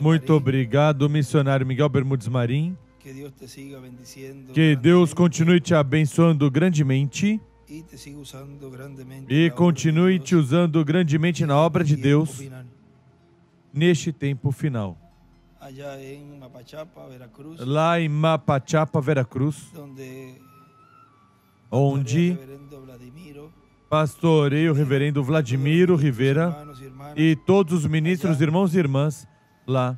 Muito obrigado, missionário Miguel Bermudes Marim. Que Deus continue te abençoando grandemente e continue te usando grandemente na obra de Deus neste tempo final. Lá em Mapachapa, Veracruz, onde pastorei o reverendo Vladimiro Rivera e todos os ministros, irmãos e irmãs lá.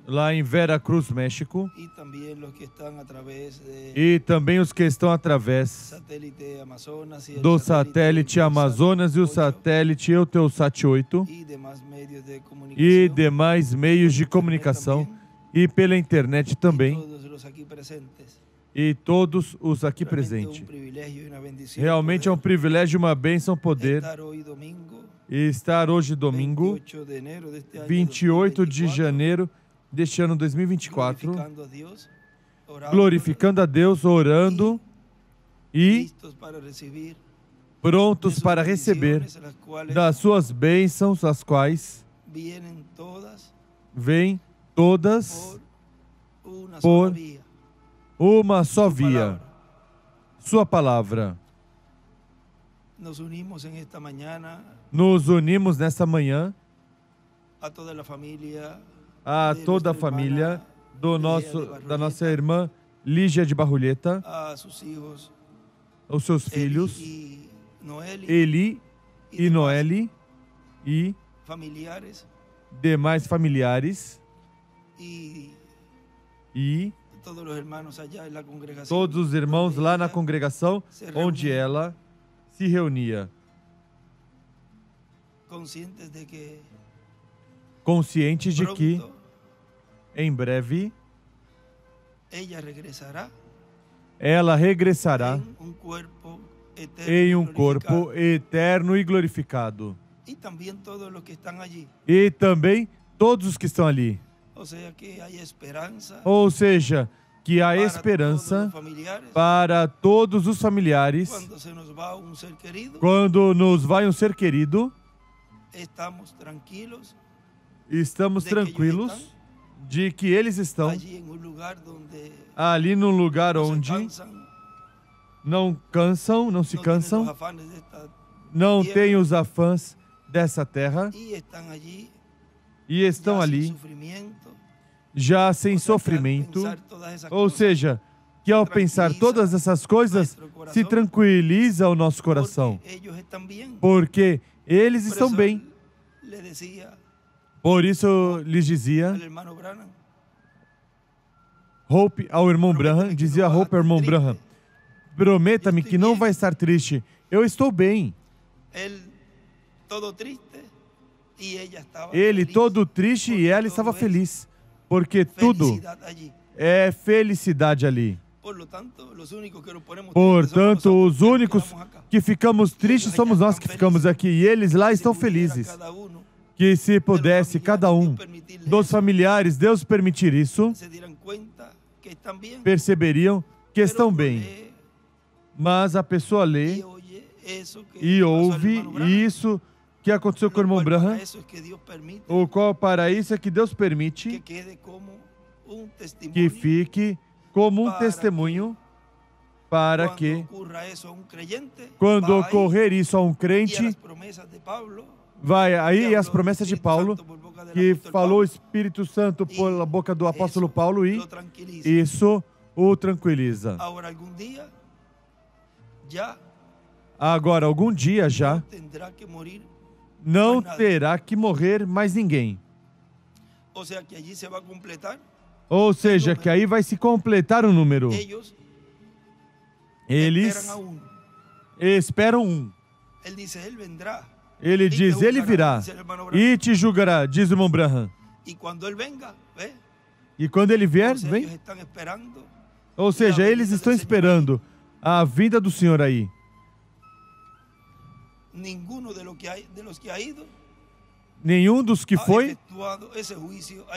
Lá em Veracruz, México, e também os que estão através do satélite Amazonas e o satélite Eutelsat 8 e demais meios de comunicação e pela internet também, e todos os aqui presentes. Realmente é um privilégio e uma bênção poder estar hoje, domingo, 28 de janeiro deste ano 2024, glorificando a Deus, orando e prontos para receber das suas bênçãos, as quais vêm todas por uma só via, sua palavra. Nos unimos nesta manhã a toda a família da nossa irmã Lígia de Barrulheta, os seus filhos, Eli e Noeli, e demais familiares, e todos os irmãos lá na congregação onde ela se reunia. Conscientes de que em breve ela regressará em um corpo eterno e glorificado. E também todos os que estão ali. Ou seja, que há esperança para todos os familiares. Quando nos vai um ser querido, estamos tranquilos de que eles estão ali num lugar onde não cansam, não se cansam, não têm os afãs dessa terra e estão ali já sem sofrimento, ou seja, que ao pensar todas essas coisas se tranquiliza o nosso coração, porque eles estão bem. Por isso lhes dizia Hope ao irmão Branham, dizia Hope ao irmão Branham: prometa-me que não vai estar triste. Eu estou bem. Ele todo triste e ela estava feliz, porque tudo é felicidade ali. Portanto, os únicos que ficamos tristes somos nós que ficamos aqui, e eles lá estão felizes. Que se pudesse cada um dos familiares, Deus permitir isso, perceberiam que estão bem. Mas a pessoa lê e ouve isso que aconteceu com o irmão Branham, o qual para isso é que Deus permite que fique como um testemunho, para que quando ocorrer isso a um crente, vai aí as promessas de Paulo, que falou o Espírito Santo pela boca do apóstolo Paulo, e isso o tranquiliza. Agora, algum dia já não terá que morrer mais ninguém. Ou seja, que aí vai se completar o número. Eles esperam um. Ele diz, ele virá e te julgará, diz o irmão Branham. E quando ele vier, vem. Ou seja, eles estão esperando a vinda do Senhor aí. Nenhum dos que foi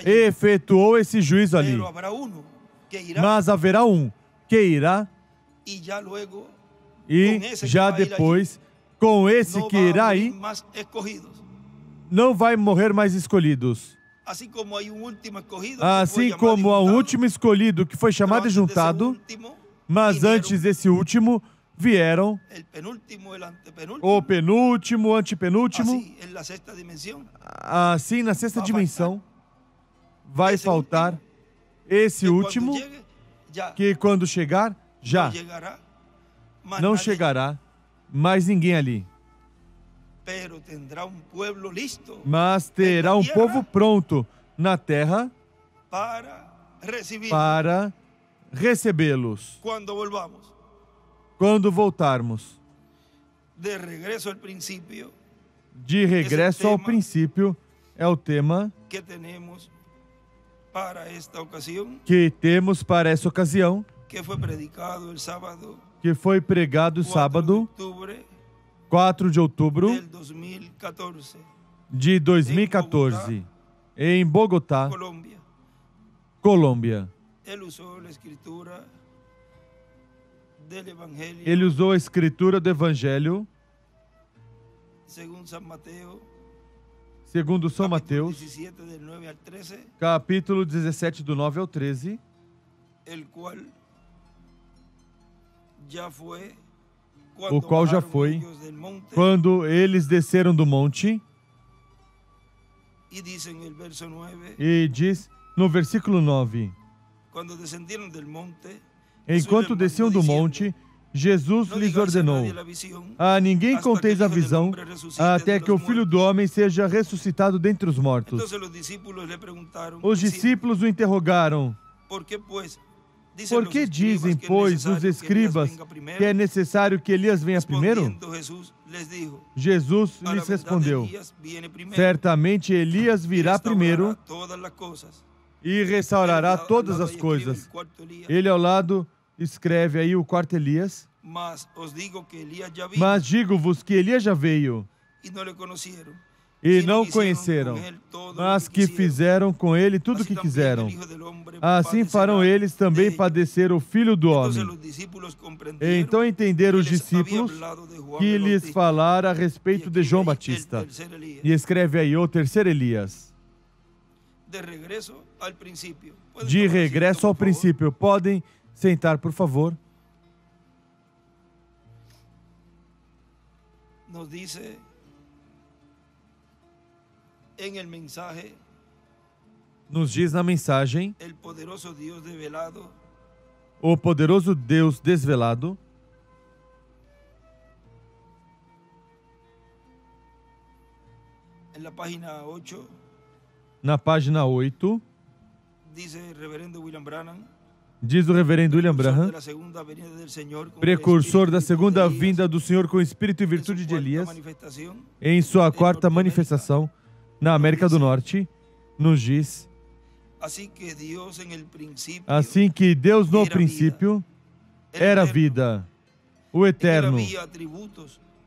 efetuou esse juízo ali. Mas haverá um que irá, e já depois, com esse que irá aí, não vai morrer mais escolhidos. Assim como há um último escolhido que foi chamado e juntado, mas antes desse último vieram o penúltimo, o antepenúltimo. Assim, na sexta dimensão, vai faltar esse último, que quando chegar, já não chegará mais ninguém ali. Mas terá um povo pronto na terra para recebê-los quando voltarmos. De regresso ao princípio é o tema que temos para esta ocasião, que foi pregado sábado, 4 de outubro de 2014, em Bogotá, Colômbia. Ele usou a escritura do Evangelho segundo São Mateus, capítulo 17, do 9 ao 13, o qual já foi quando eles desceram do monte, e diz no versículo 9, enquanto desciam do monte, Jesus lhes ordenou: a ninguém conteis a visão, até que o Filho do Homem seja ressuscitado dentre os mortos. Os discípulos o interrogaram: por que dizem, pois, os escribas que é necessário que Elias venha primeiro? Jesus lhes respondeu: certamente Elias virá primeiro e restaurará todas as coisas. Ele ao lado escreve aí o quarto Elias. Mas digo-vos que Elias já veio e não o conheceram, mas que fizeram com ele tudo o que quiseram. Assim farão eles também padecer o Filho do Homem. Então entenderam os discípulos que lhes falara a respeito de João Batista. E escreve aí o terceiro Elias. De regresso ao princípio. Podem sentar, por favor. Nos dice nos diz na mensagem, o poderoso Deus desvelado, na página 8, diz o reverendo William Branham, precursor da segunda vinda do Senhor com espírito e virtude de Elias, em sua quarta manifestação na América do Norte, nos diz: assim que Deus no princípio era vida, o eterno.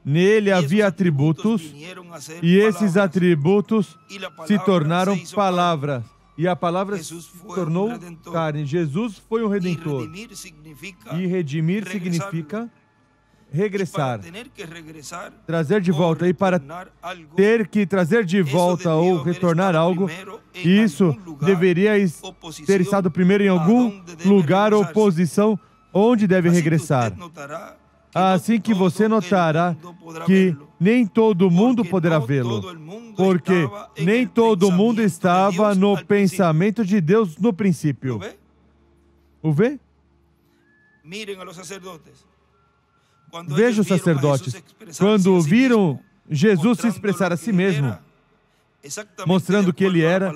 Nele havia atributos, e esses atributos se tornaram palavras. E a palavra se tornou carne. Jesus foi um redentor. E redimir significa regressar. Trazer de volta. E para ter que trazer de volta ou retornar algo, isso deveria ter estado primeiro em algum lugar ou posição onde deve regressar. Assim que você notará que nem todo mundo poderá vê-lo, porque nem todo mundo estava no pensamento de Deus no princípio. O vê? Veja os sacerdotes. Quando viram Jesus se expressar a si mesmo, mostrando que ele era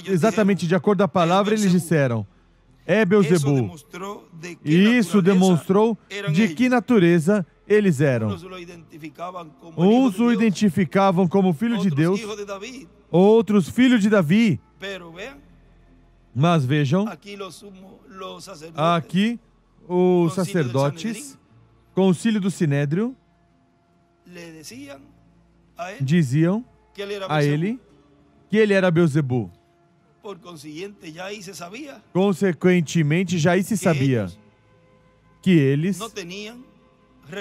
exatamente de acordo com a palavra, eles disseram: é Beelzebul. E isso demonstrou de que natureza eles eram. Uns o identificavam como filho de Deus, outros filho de Davi. Mas vejam, aqui os sacerdotes, concílio do Sinédrio, diziam a ele que ele era Beelzebul. Consequentemente, já aí se sabia que eles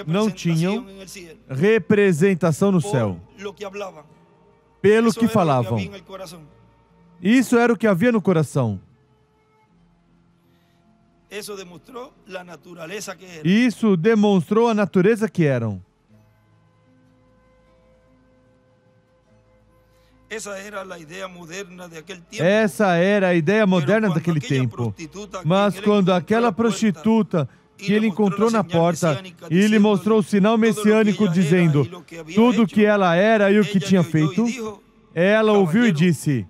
não tinham representação no céu, pelo que falavam. Isso era o que havia no coração. Isso demonstrou a natureza que eram. Essa era a ideia moderna daquele tempo. Mas quando aquela prostituta que ele encontrou na porta e lhe mostrou o sinal messiânico dizendo tudo o que ela era e o que tinha feito, ela ouviu e disse: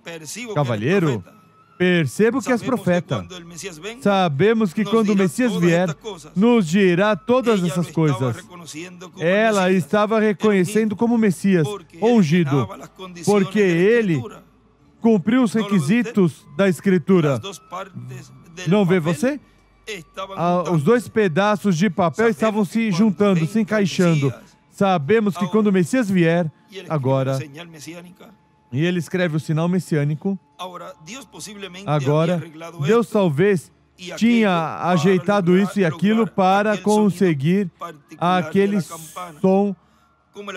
cavalheiro, percebo que és profeta. Sabemos que quando o Messias vier, nos dirá todas essas coisas. Ela estava reconhecendo como Messias, ungido, porque ele cumpriu os requisitos da Escritura. Não vê você? Os dois pedaços de papel estavam se juntando, se encaixando. Sabemos que quando o Messias vier, agora... E ele escreve o sinal messiânico. Agora, Deus talvez tinha ajeitado isso e aquilo para conseguir aquele som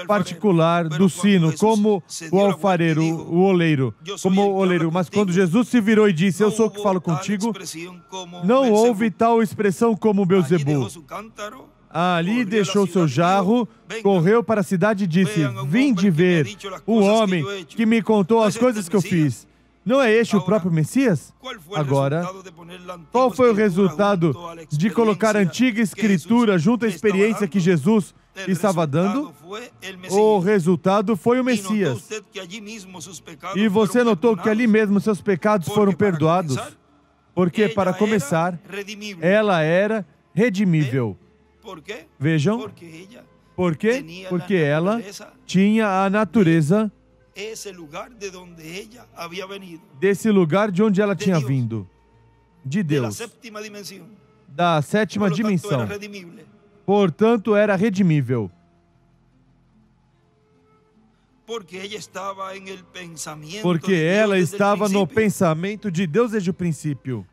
particular do sino, como o alfareiro, o oleiro, como o oleiro. Mas quando Jesus se virou e disse: eu sou o que falo contigo, não houve tal expressão como Beelzebul. Ali deixou seu jarro, correu para a cidade e disse: vinde ver o homem que me contou as coisas que eu fiz. Não é este o próprio Messias? Agora, qual foi o resultado de colocar a antiga Escritura junto à experiência que Jesus estava dando? O resultado foi o Messias. E você notou que ali mesmo seus pecados foram perdoados? Porque, para começar, ela era redimível. Vejam, por quê? Porque ela tinha a natureza desse lugar de onde ela tinha vindo, de Deus, da sétima dimensão. Portanto, era redimível. Porque ela estava no pensamento de Deus desde o princípio.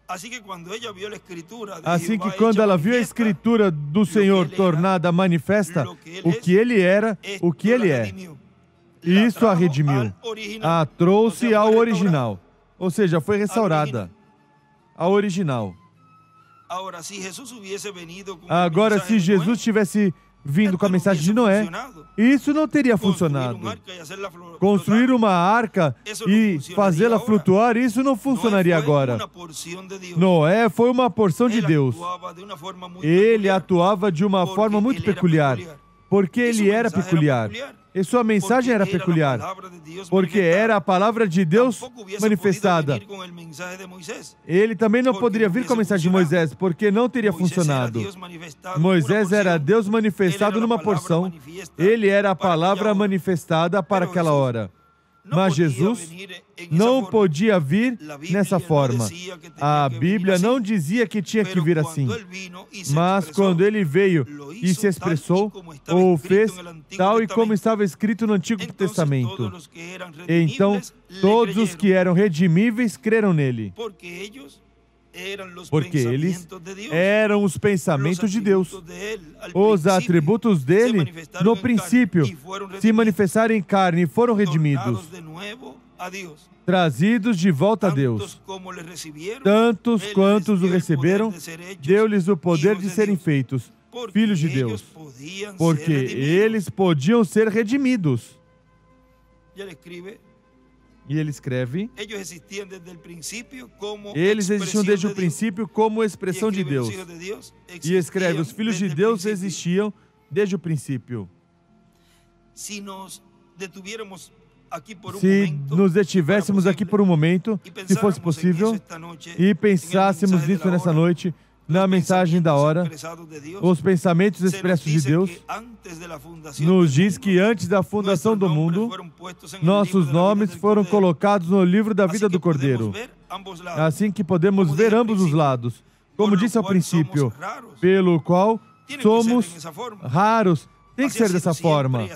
Assim que quando ela viu a Escritura do Senhor tornada manifesta, o que Ele era, o que Ele é, isso a redimiu. A trouxe ao original. Ou seja, foi restaurada ao original. Agora, se Jesus tivesse vindo com a mensagem de Noé, isso não teria funcionado. Construir uma arca e fazê-la flutuar, isso não funcionaria agora. Noé foi uma porção de Deus. Ele atuava de uma forma muito peculiar, porque ele era peculiar. E sua mensagem era peculiar, porque era a palavra de Deus manifestada. Ele também não poderia vir com a mensagem de Moisés, porque não teria funcionado. Moisés era Deus manifestado numa porção. Ele era a palavra manifestada para aquela hora. Mas Jesus não podia vir nessa forma. A Bíblia não dizia que tinha que vir assim. Mas quando ele veio e se expressou, ou fez tal e como estava escrito no Antigo Testamento. Então, todos os que eram redimíveis creram nele. Porque eles eram os pensamentos de Deus. Os atributos dele, no princípio, se manifestaram em carne e foram redimidos, trazidos de volta a Deus. Tantos quantos o receberam, deu-lhes o poder de serem feitos filhos de Deus, porque eles podiam ser redimidos. E ele escreve: eles existiam desde o princípio como expressão de Deus. E escreve: os filhos de Deus existiam desde o princípio. Se nos detivéssemos aqui por um momento, se fosse possível, e pensássemos nisso nessa noite, na mensagem da hora, os pensamentos expressos de Deus, nos diz que antes da fundação do mundo, nossos nomes foram colocados no livro da vida do Cordeiro. Assim que podemos ver ambos os lados, como disse ao princípio, pelo qual somos raros. Tem que ser dessa forma.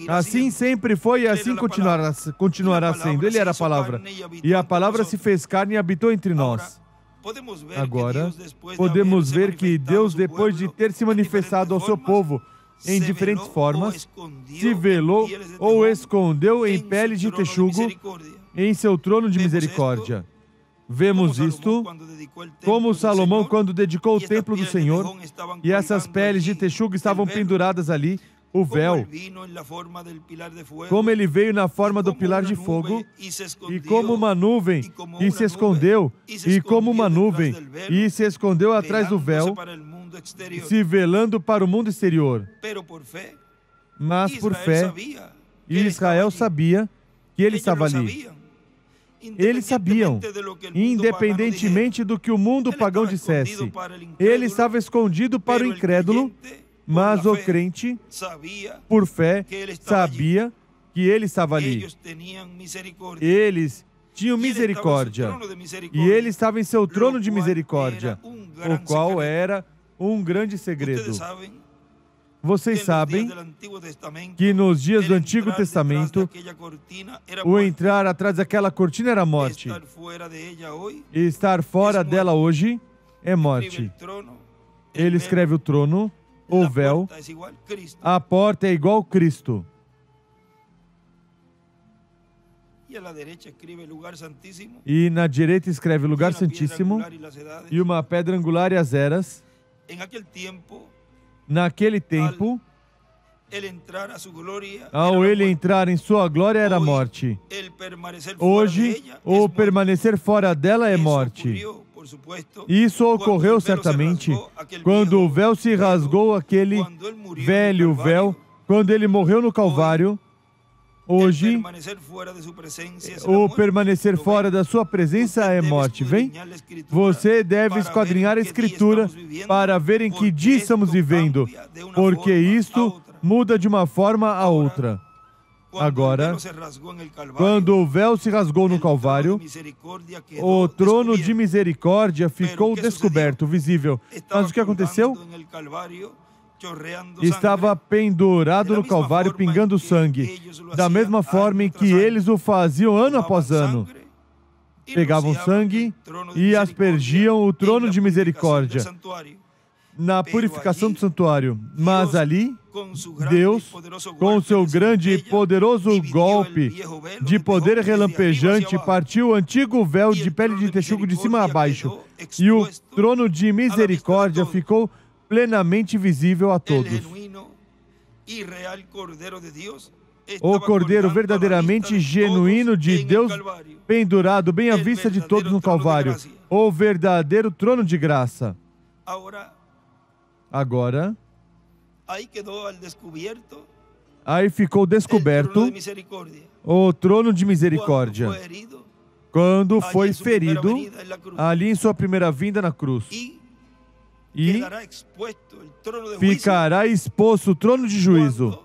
Assim sempre foi e assim continuará sendo. Ele era a palavra. E a palavra se fez carne e habitou entre nós. Agora, podemos ver que Deus, depois de ter se manifestado ao seu povo, em diferentes formas, se velou ou escondeu em pele de texugo em seu trono de misericórdia. Vemos isto como Salomão, quando dedicou o templo do Senhor, e essas peles de texugo estavam penduradas ali, o véu, como ele veio na forma do pilar de fogo, e como uma nuvem, e se escondeu, e como uma nuvem, e se escondeu atrás do véu, se velando para o mundo exterior. Mas por fé, Israel sabia que ele estava ali. Eles sabiam, independentemente do que o mundo pagão dissesse. Ele estava escondido para o incrédulo, mas o crente, por fé, sabia que ele estava ali. Eles tinham misericórdia, e ele estava em seu trono de misericórdia, o qual era um grande segredo. Vocês sabem que nos dias do Antigo Testamento, o entrar atrás daquela cortina era morte, e estar fora dela hoje é morte. Ele escreve o trono, o véu, a porta é igual Cristo. E na direita escreve lugar santíssimo, e uma pedra angular e as eras. Naquele tempo, ao ele entrar em sua glória era morte. Hoje, o permanecer fora dela é morte. Isso ocorreu certamente quando o véu se rasgou, aquele velho véu, quando ele morreu no Calvário. Hoje, o permanecer fora da sua presença é morte. Vem? Você deve esquadrinhar a Escritura para ver em que dia estamos vivendo, porque isto muda de uma forma a outra. Agora, quando o véu se rasgou no Calvário, o trono de misericórdia ficou descoberto, visível. Mas o que aconteceu? Estava pendurado no Calvário, pingando sangue, da mesma forma em que eles o faziam ano após ano. Pegavam sangue e aspergiam o trono de misericórdia na purificação do santuário. Mas ali, Deus, com o seu grande e poderoso golpe de poder relampejante, partiu o antigo véu de pele de texugo de cima a baixo, e o trono de misericórdia ficou plenamente visível a todos. O Cordeiro verdadeiramente genuíno de Deus, pendurado bem à vista de todos no Calvário, o verdadeiro trono de graça. Agora, aí ficou descoberto o trono de misericórdia, quando foi ferido ali em sua primeira vinda na cruz. E ficará exposto o trono de juízo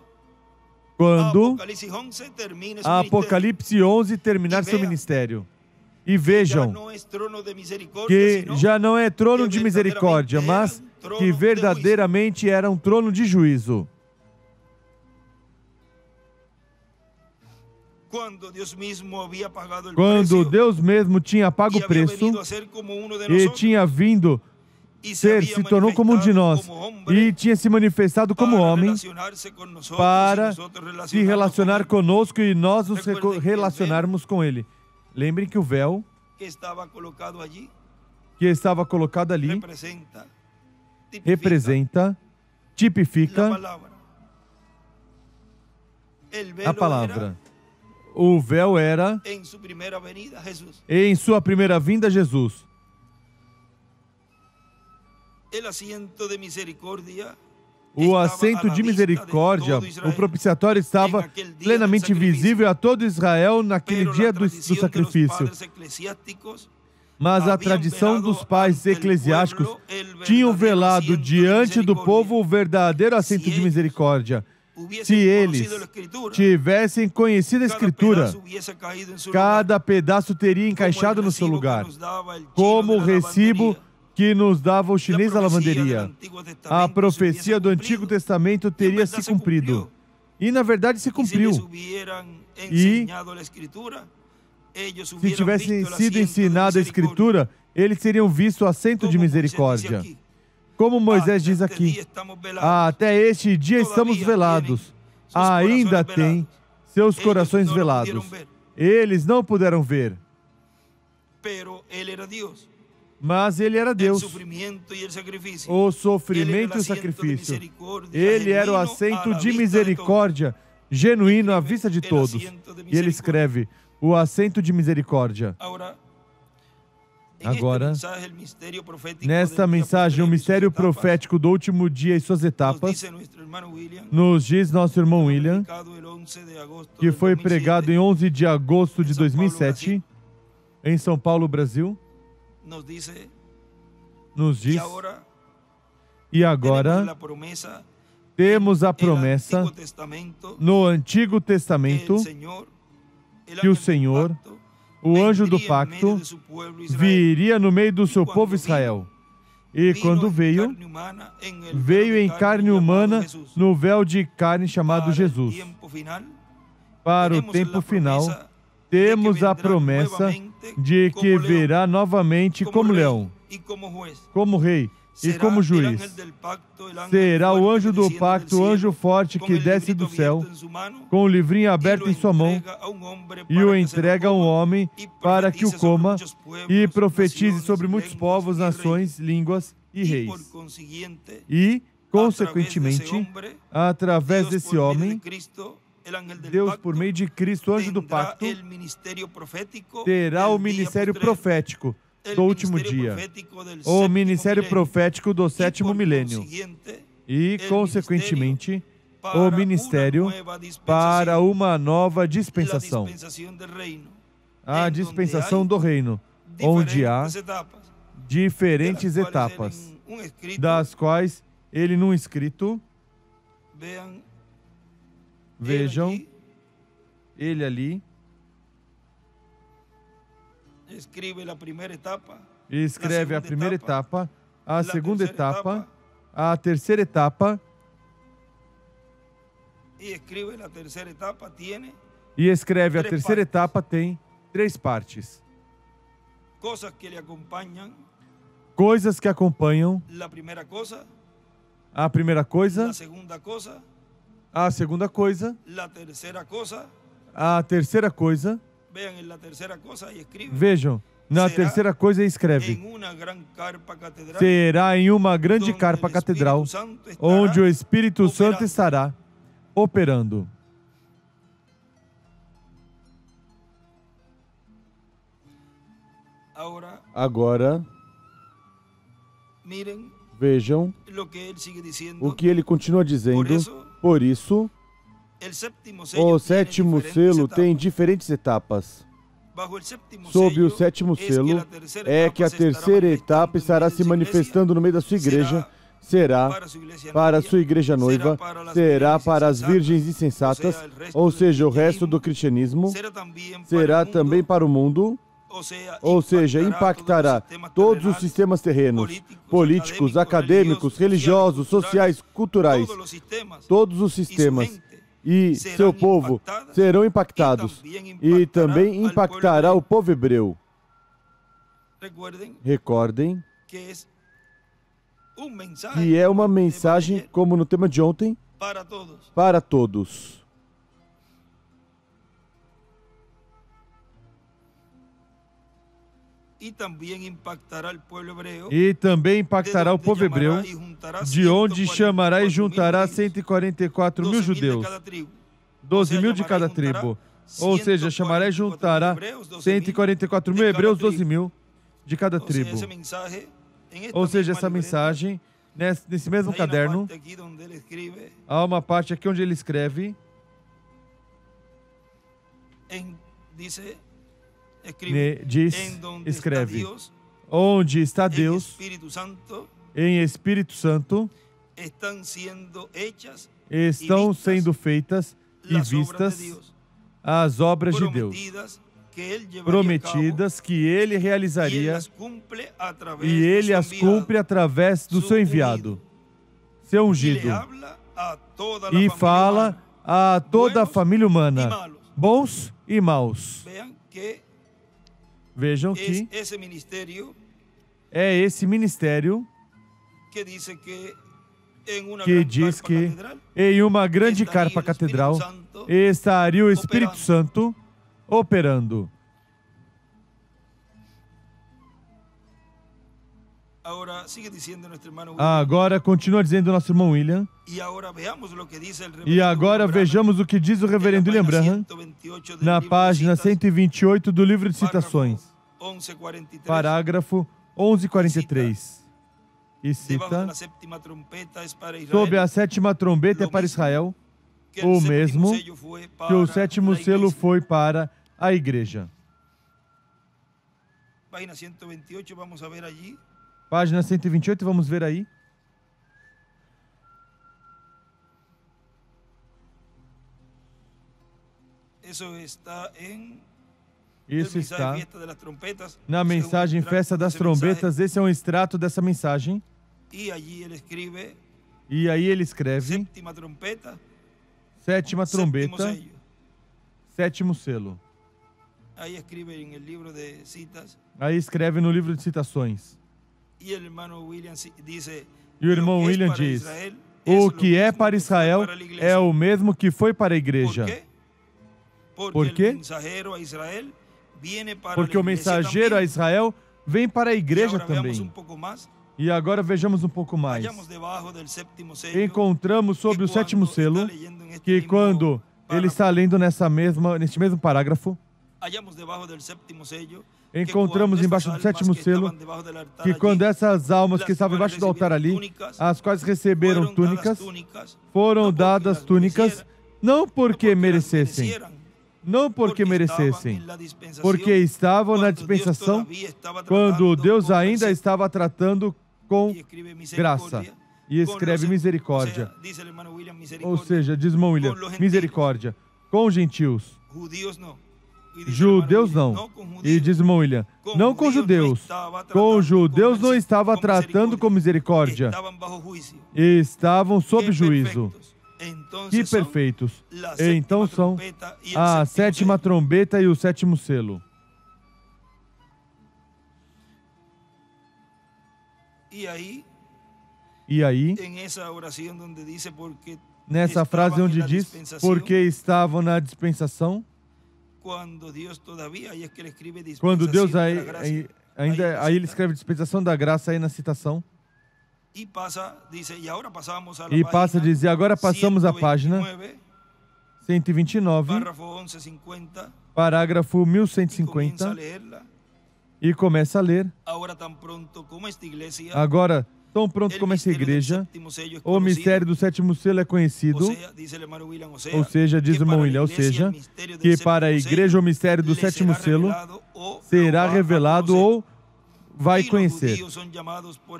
quando Apocalipse 11 terminar seu ministério. E vejam que já não é trono de misericórdia, mas que verdadeiramente era um trono de juízo. Quando Deus mesmo tinha pago o preço e tinha vindo se tornou como um de nós e tinha se manifestado como homem para se relacionar conosco e nós nos relacionarmos com Ele. Lembrem que o véu que estava colocado ali representa, tipifica a palavra. O véu era, em sua primeira vinda, Jesus. O assento de misericórdia, o propiciatório, estava plenamente visível a todo Israel naquele dia do sacrifício. Mas a tradição dos pais eclesiásticos tinham velado diante do povo o verdadeiro assento de misericórdia. Se eles tivessem conhecido a Escritura, cada pedaço teria encaixado no seu lugar, como o recibo que nos dava o chinês da lavanderia. A profecia do Antigo Testamento teria se cumprido. E, na verdade, se cumpriu. E, se tivessem sido ensinado a Escritura, eles teriam visto o assento de misericórdia. Como Moisés diz aqui, até este dia estamos velados. Ainda tem seus corações velados. Eles não puderam ver. Mas ele era Deus. O sofrimento e o sacrifício. Ele era o assento de misericórdia genuíno à vista de todos. E ele escreve, o assento de misericórdia. Agora, nesta mensagem, o mistério profético do último dia e suas etapas, nos diz nosso irmão William, que foi pregado em 11 de agosto de 2007, em São Paulo, Brasil, nos diz, e agora temos a promessa no Antigo Testamento que o Senhor, o anjo do pacto, viria no meio do seu povo Israel. E quando veio, veio em carne humana no véu de carne chamado Jesus. Para o tempo final, temos a promessa de que virá novamente como leão, como rei e como juiz. Será o anjo do pacto, o anjo forte que desce do céu, com o livrinho aberto em sua mão, e o entrega a um homem para que o coma e profetize sobre muitos povos, nações, línguas e reis. E, consequentemente, através desse homem, Deus, por meio de Cristo, anjo do pacto, terá o ministério profético do último dia, o ministério profético do sétimo milênio e, consequentemente, o ministério para uma nova dispensação, a dispensação do reino, onde há diferentes etapas, das quais ele, num escrito, vejam, ele ali, escreve a primeira etapa, a segunda etapa, a terceira etapa, e escreve a terceira etapa, tem 3 partes. Coisas que acompanham a primeira coisa, a segunda coisa, a terceira coisa. Vejam, na terceira coisa escreve, será em uma grande carpa catedral, onde o Espírito Santo estará operando. Agora, vejam o que ele continua dizendo. Por isso, o sétimo selo tem diferentes etapas. Sob o sétimo selo é que a terceira etapa estará se manifestando no meio da sua igreja. Será para a sua igreja noiva, será para as virgens insensatas, ou seja, o resto do cristianismo, será também para o mundo, ou seja, impactará todos os sistemas terrenos, políticos, acadêmicos, religiosos, sociais, culturais, todos os sistemas, e seu povo serão impactados, e também impactará o povo hebreu. Recordem que é uma mensagem, como no tema de ontem, para todos. E também impactará o povo hebreu, de onde chamará e juntará 144 mil judeus, 12 mil de cada tribo. Ou seja, chamará e juntará 144 mil hebreus, 12 mil de cada tribo. Ou seja, essa mensagem, nesse mesmo caderno, há uma parte aqui onde ele escreve, escreve, onde está Deus, em Espírito Santo, estão sendo feitas e vistas as obras de Deus, prometidas que Ele realizaria, e Ele as cumpre através do seu enviado, seu ungido, e fala a toda a família humana, bons e maus. Vejam que é esse ministério que diz que em uma grande carpa catedral estaria o Espírito Santo operando. Agora continua dizendo nosso irmão William. E agora vejamos o que diz o reverendo William Branham na página 128 do livro de citações, parágrafo 1143. E cita: sob a sétima trombeta é para Israel, o mesmo que o sétimo selo foi para a igreja. Página 128, vamos ver aí. Isso está na mensagem Festa das Trombetas. Esse é um extrato dessa mensagem. E aí ele escreve: sétima trombeta, sétimo selo. Aí escreve no livro de citações. E o irmão William diz: o que é para Israel é o mesmo que foi para a igreja. Por quê? Porque o mensageiro a Israel vem para a igreja também. E agora vejamos um pouco mais. Encontramos sobre o sétimo selo que quando ele está lendo neste mesmo parágrafo, encontramos embaixo do sétimo selo que quando essas almas que estavam embaixo do altar ali, as quais receberam túnicas, foram dadas túnicas não porque merecessem, porque estavam na dispensação quando Deus ainda estava tratando com graça. E escreve misericórdia. Ou seja, diz irmão William, misericórdia com gentios. Judeus não. E diz irmão William, não com judeus. Com judeus não estava tratando com misericórdia. Estavam sob juízo. Que perfeitos. Então são a sétima trombeta e o sétimo selo. E aí, nessa frase onde diz, porque estavam na dispensação, quando Deus ainda, aí ele escreve dispensação da graça aí na citação. E passa a dizer, agora passamos a página 129, parágrafo 1150, e começa a ler. Agora, tão pronto como essa igreja, o mistério do sétimo selo é conhecido, ou seja, diz o irmão William, ou seja, que para a igreja o mistério do sétimo selo será revelado ou vai conhecer.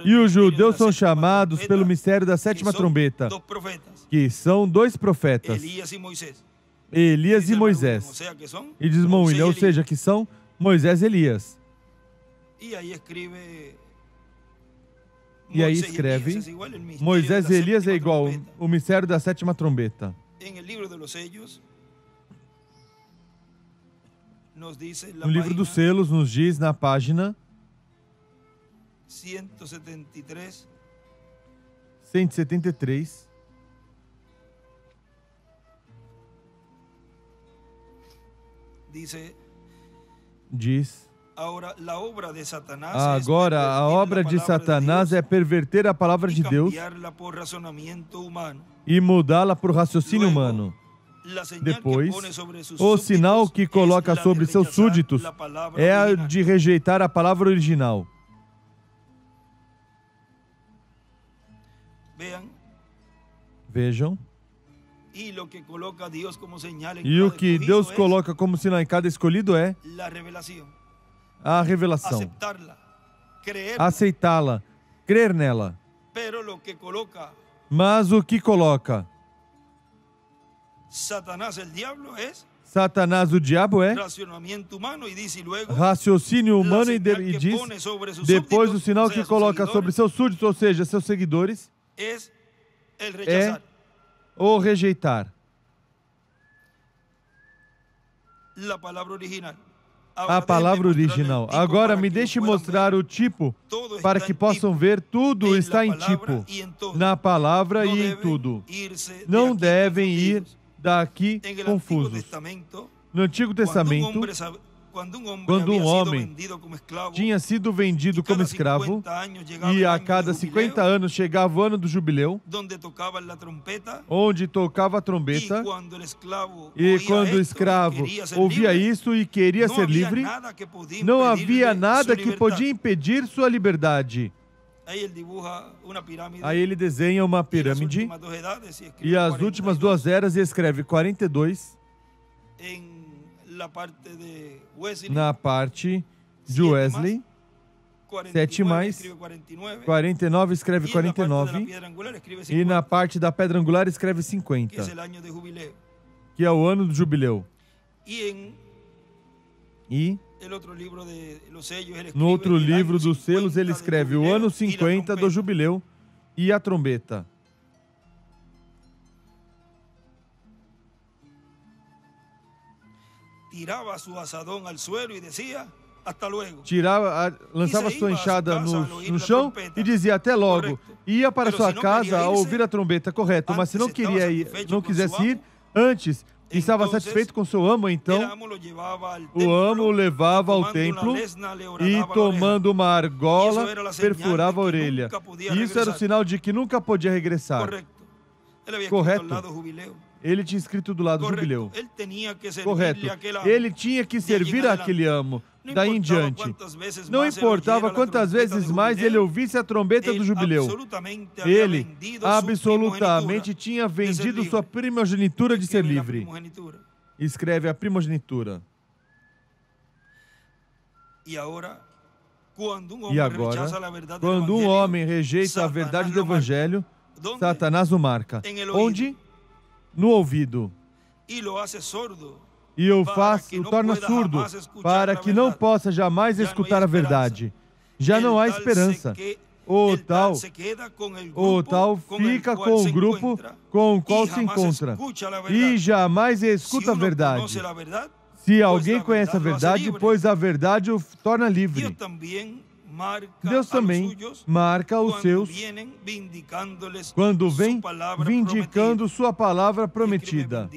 E os judeus são chamados pelo mistério da sétima trombeta, que são dois profetas, Elias e Moisés. E diz irmão William, ou seja, que são Moisés e Elias. E aí escreve, Moisés e Elias é igual o mistério da sétima trombeta. No livro dos selos nos diz na página 173, diz: agora a obra de Satanás é perverter a palavra de Deus e mudá-la por raciocínio humano. Depois, o sinal que coloca sobre seus súditos é a de rejeitar a palavra original. Vejam. E o que Deus coloca como sinal em cada escolhido é a revelação. Aceitá-la, crer nela. Mas o que coloca Satanás, o diabo, é raciocínio humano e diz, depois o sinal que coloca sobre seus súditos, ou seja, seus seguidores, é o rejeitar. a palavra original. Agora me deixe mostrar o tipo para que possam ver tudo está em tipo, na palavra e em tudo. Não devem ir daqui confusos. No Antigo Testamento, quando um homem tinha sido vendido como escravo e a cada 50 anos chegava o ano do jubileu, onde tocava a trombeta, e quando o escravo ouvia isso e queria ser livre, não havia nada que podia impedir sua liberdade. Aí ele desenha uma pirâmide e as últimas 2 eras e escreve 42 na parte de Wesley, 7 mais, 49 escreve 49, e na parte da pedra angular escreve 50, que é o ano do jubileu. E no outro livro dos selos ele escreve o ano 50 do jubileu e a trombeta. Lançava sua enxada no chão e dizia até logo. Ia para sua casa a ouvir a trombeta, correto. Mas se não quisesse ir antes, estava satisfeito com seu amo, então o amo o levava ao templo e, tomando uma argola, perfurava a orelha. Isso era o sinal de que nunca podia regressar. Correto. Ele tinha escrito do lado do jubileu. Correto. Ele tinha que servir àquele amo. Daí em diante. Não importava quantas vezes mais ele ouvisse a trombeta do jubileu. Ele absolutamente tinha vendido sua primogenitura de ser livre. Escreve a primogenitura. E agora, quando um homem rejeita a verdade do Evangelho, Satanás o marca. Onde? No ouvido. E o torna surdo, para que não possa jamais escutar a verdade. Já não há esperança. O tal fica com o grupo com o qual se encontra e jamais escuta a verdade. Se alguém conhece a verdade, pois a verdade o torna livre. Deus também marca os seus quando vem vindicando sua palavra prometida.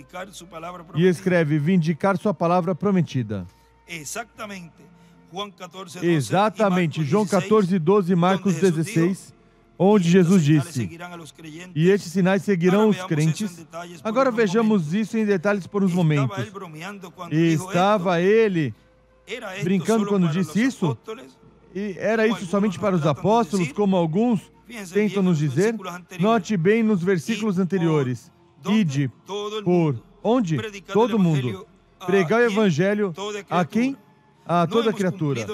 E escreve vindicar sua palavra prometida. Exatamente, João 14, 12 e Marcos 16, onde Jesus disse: e estes sinais seguirão os crentes. Agora vejamos isso em detalhes por uns momentos. E estava ele brincando quando disse isso? E era isso somente para os apóstolos, como alguns tentam nos dizer? Note bem nos versículos anteriores. Ide por onde? Todo mundo. Pregar o evangelho a quem? A toda criatura.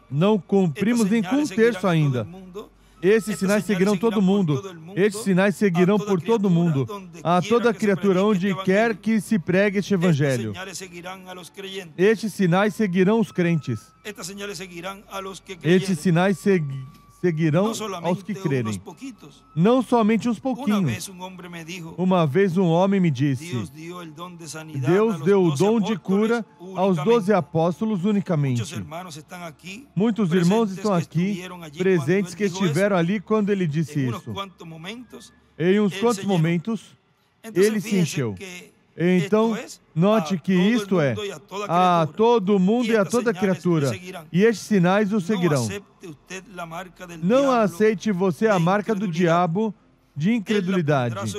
Não cumprimos nem com um terço ainda. Esses sinais seguirão todo mundo. Estes sinais seguirão por todo mundo. A toda criatura, onde quer que se pregue este evangelho. Estes sinais seguirão os crentes. Estes sinais seguirão aos que crerem. Não somente uns pouquinhos. Uma vez um homem me disse: Deus deu o dom de cura aos 12 apóstolos unicamente. Muitos irmãos estão aqui presentes que estiveram ali quando ele disse isso. Em uns quantos momentos ele se encheu. Então, note que isto é a todo mundo e a toda criatura, e estes sinais o seguirão. Não aceite você a marca do diabo de incredulidade.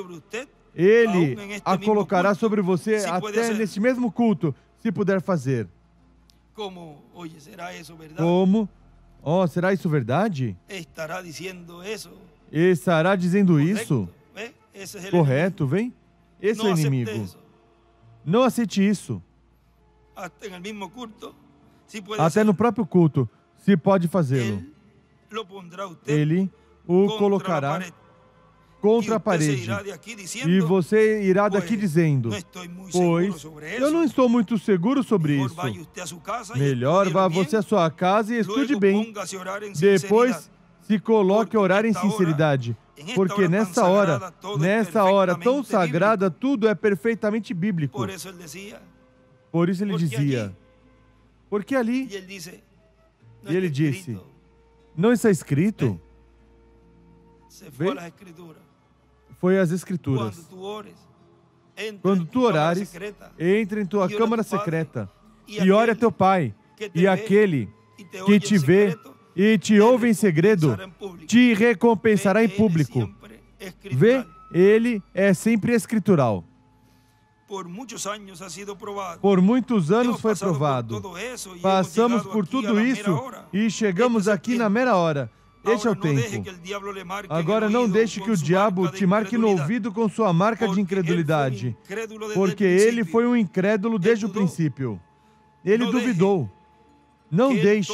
Ele a colocará sobre você até neste mesmo culto, se puder fazer. Como? Oh, será isso verdade? Estará dizendo isso? Correto, vem? Esse é o inimigo. Não aceite isso. Até no próprio culto, se pode fazê-lo. Ele o colocará contra a parede. E você irá daqui dizendo: pois eu não estou muito seguro sobre isso. Melhor vá você à sua casa e estude bem. Depois se coloque a orar em sinceridade. Porque nessa hora tão sagrada, tudo é perfeitamente bíblico. Por isso ele dizia, porque ali, e ele disse, não está escrito? Vê? Foi as Escrituras. Quando tu orares, entra em tua câmara secreta e ore a teu Pai, e aquele que te vê e te ouve em segredo, te recompensará em público. Vê? Ele é sempre escritural. Por muitos anos foi provado. Passamos por tudo isso e chegamos aqui na mera hora. Este é o tempo. Agora não deixe que o diabo te marque no ouvido com sua marca de incredulidade, porque ele foi um incrédulo desde o princípio. Ele duvidou. Não deixe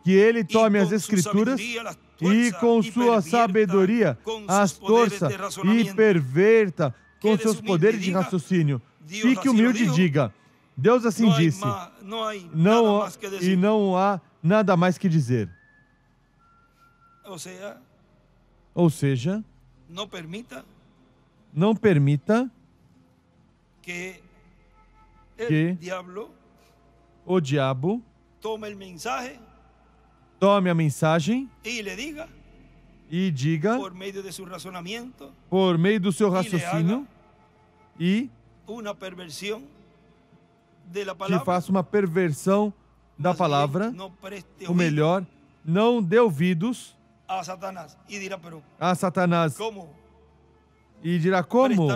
que ele tome as Escrituras e com sua sabedoria as torça e perverta com seus poderes de raciocínio. Fique humilde e diga, Deus assim disse, não há nada mais que dizer. Ou seja, não permita que o diabo tome a mensagem e diga, por meio do seu raciocínio, e te faça uma perversão da palavra, ou melhor, não dê ouvidos a Satanás. E dirá, como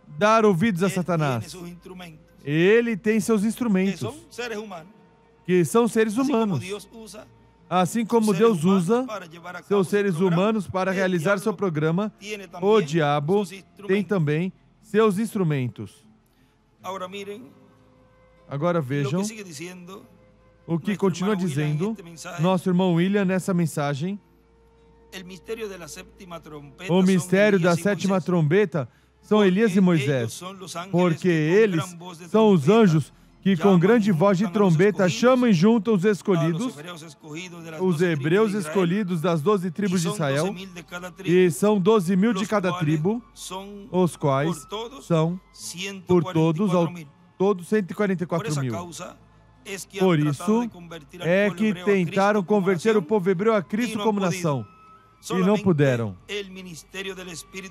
dar ouvidos a Satanás? Ele tem seus instrumentos, que são seres humanos. Assim como Deus usa seus seres humanos para realizar seu programa, o diabo tem também seus instrumentos. Agora vejam o que continua dizendo nosso irmão William nessa mensagem. O mistério da sétima trombeta são Elias e Moisés, porque eles são os anjos que com grande voz de trombeta chamam e juntam os escolhidos, os hebreus escolhidos das 12 tribos de Israel, e são 12.000 de cada tribo, os quais são, por todos, ao todo 144.000. Por isso é que tentaram converter o povo hebreu a Cristo como nação, e não puderam.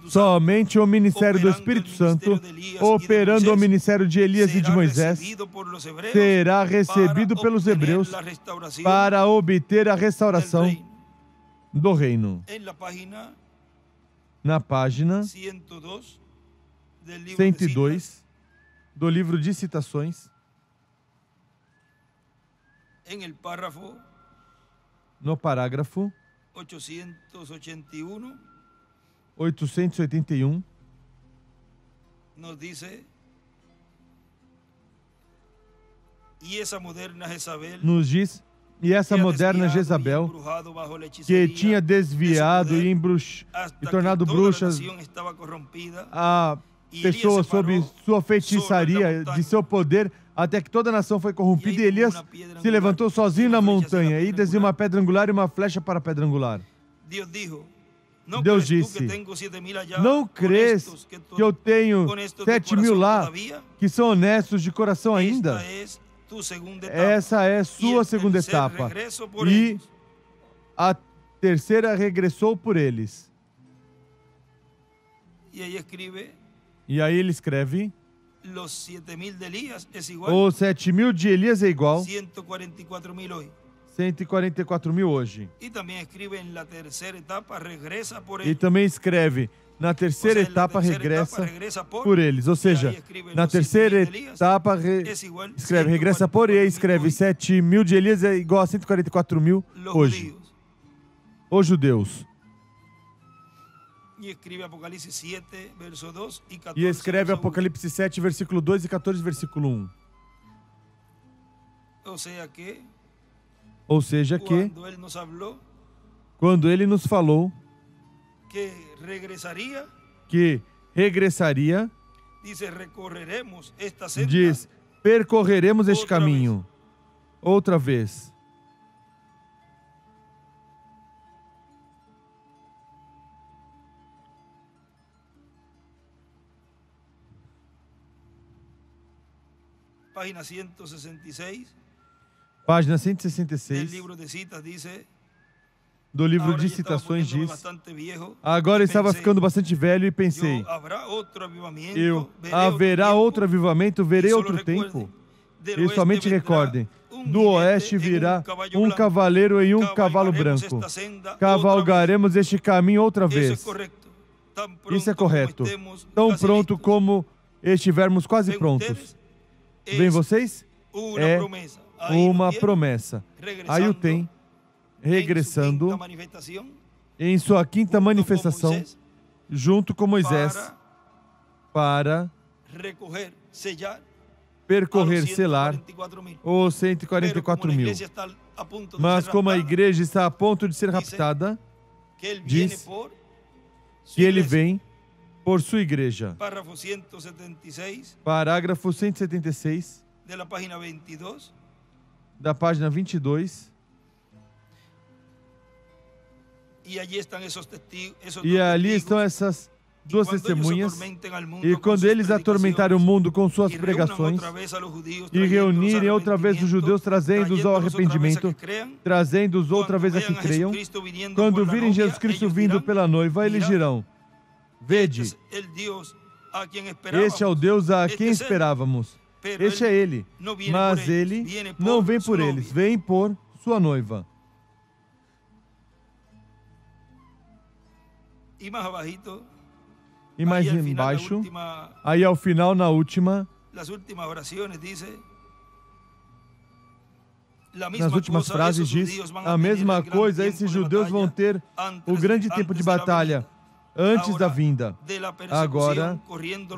Somente o ministério do Espírito Santo, operando o ministério de Elias e de Moisés, será recebido pelos hebreus para obter a restauração do reino. Na página 102 do livro de Citações, no parágrafo 881, nos dice, nos diz, e essa moderna Jezabel, que tinha desviado e tornado bruxas a pessoas sob sua feitiçaria de seu poder, até que toda a nação foi corrompida, e Elias se levantou sozinho na montanha e desviou uma pedra angular e uma flecha para a pedra angular. Deus disse, não crês que eu tenho 7.000 lá que são honestos de coração ainda? Essa é sua segunda etapa. E a terceira regressou por eles. E aí ele escreve, os 7.000 de Elias é igual 144.000 hoje. E também escreve, na terceira etapa regressa por eles. Ou seja, na terceira etapa escreve, regressa por, e escreve 7.000 de Elias é igual a 144.000 hoje. Os judeus. E escreve Apocalipse 7, versículo 2 e 14, versículo 1. Ou seja que, quando ele nos falou que regressaria, diz, percorreremos este caminho outra vez. Página 166. Página Del 166 libro de citas dice. do livro Ahora de ya estaba citações poniéndome diz: bastante viejo. agora Y estava pensé, ficando bastante velho e pensei, habrá outro avivamiento, haverá outro avivamento, verei solo outro recuerden, tempo. del E oeste somente vendrá recordem, um do jinete oeste em virá caballo um blanco. cavaleiro em um cavalo Cavalgaremos branco. esta senda outra Cavalgaremos este caminho outra vez. vez. Isso é correto. Isso é correto. Tão Quase pronto listos. como estivermos quase Ven prontos. ustedes, Vem es vocês? uma É promessa. Aí uma lo tiene, promessa. Aí o tem, em regressando sua quinta manifestação, em sua quinta junto com manifestação, Moisés, junto com Moisés, para recorrer, sellar, percorrer, selar os 144.000. Mas como a igreja está a ponto de ser raptada, diz que ele vem por sua igreja. Parágrafo 176, Parágrafo 176 de la página 22. da página 22. E ali estão esses testigos. E ali estão essas duas testemunhas. E quando eles atormentarem o mundo com suas pregações e reunirem outra vez os judeus, trazendo-os ao arrependimento, trazendo-os outra vez a que creiam, quando virem Jesus Cristo vindo pela noiva, eles dirão: vede, este é o Deus a quem esperávamos. Este é ele. Mas ele não vem por eles, vem por sua noiva. E mais embaixo, aí ao final, na última, nas últimas frases diz, a mesma coisa, esses judeus vão ter o grande tempo de batalha antes da vinda. Agora,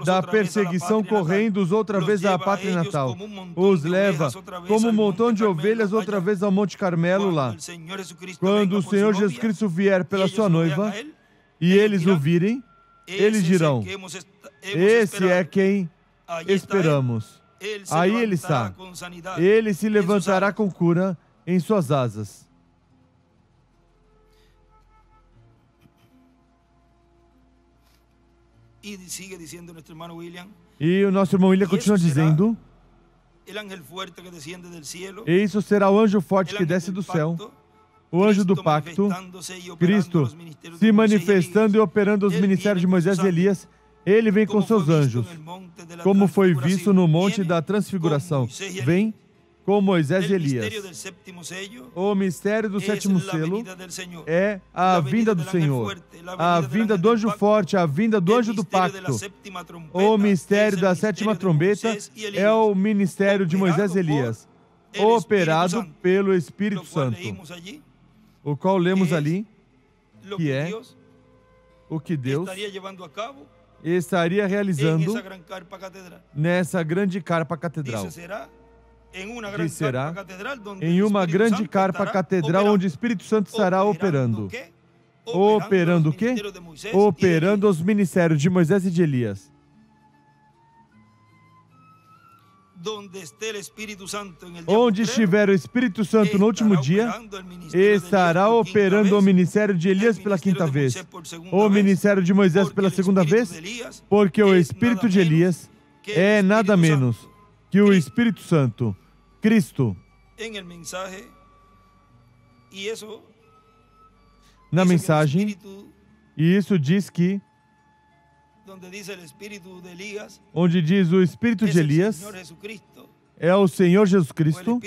da perseguição correndo-os outra vez à pátria natal. Os leva como um montão de ovelhas outra vez ao Monte Carmelo lá. Quando o Senhor Jesus Cristo vier pela sua noiva e eles o virem, eles dirão: esse é quem esperamos. Aí ele está. Ele se levantará com cura em suas asas. E o nosso irmão William continua dizendo: e isso será o anjo forte que desce do céu, o anjo do pacto, Cristo se manifestando e operando os ministérios de Moisés e Elias. Ele vem com seus anjos, como foi visto no Monte da Transfiguração. Vem com Moisés e Elias. O mistério do sétimo selo é a vinda do Senhor, a vinda do anjo forte, a vinda do anjo do pacto. O mistério da sétima trombeta é o ministério de Moisés e Elias, operado pelo Espírito Santo, o qual lemos ali, que é o que Deus estaria realizando nessa grande carpa catedral. Que será em uma grande carpa catedral onde o Espírito Santo estará operando. Operando o quê? Operando os ministérios de Moisés e de Elias. Onde estiver o Espírito Santo no último dia, estará operando o ministério de Elias pela quinta vez, o ministério de Moisés pela segunda vez, porque o Espírito de Elias é nada menos que o Espírito Santo, Cristo. Na mensagem, e isso diz que, onde diz o Espírito de Elias, é o Senhor Jesus Cristo,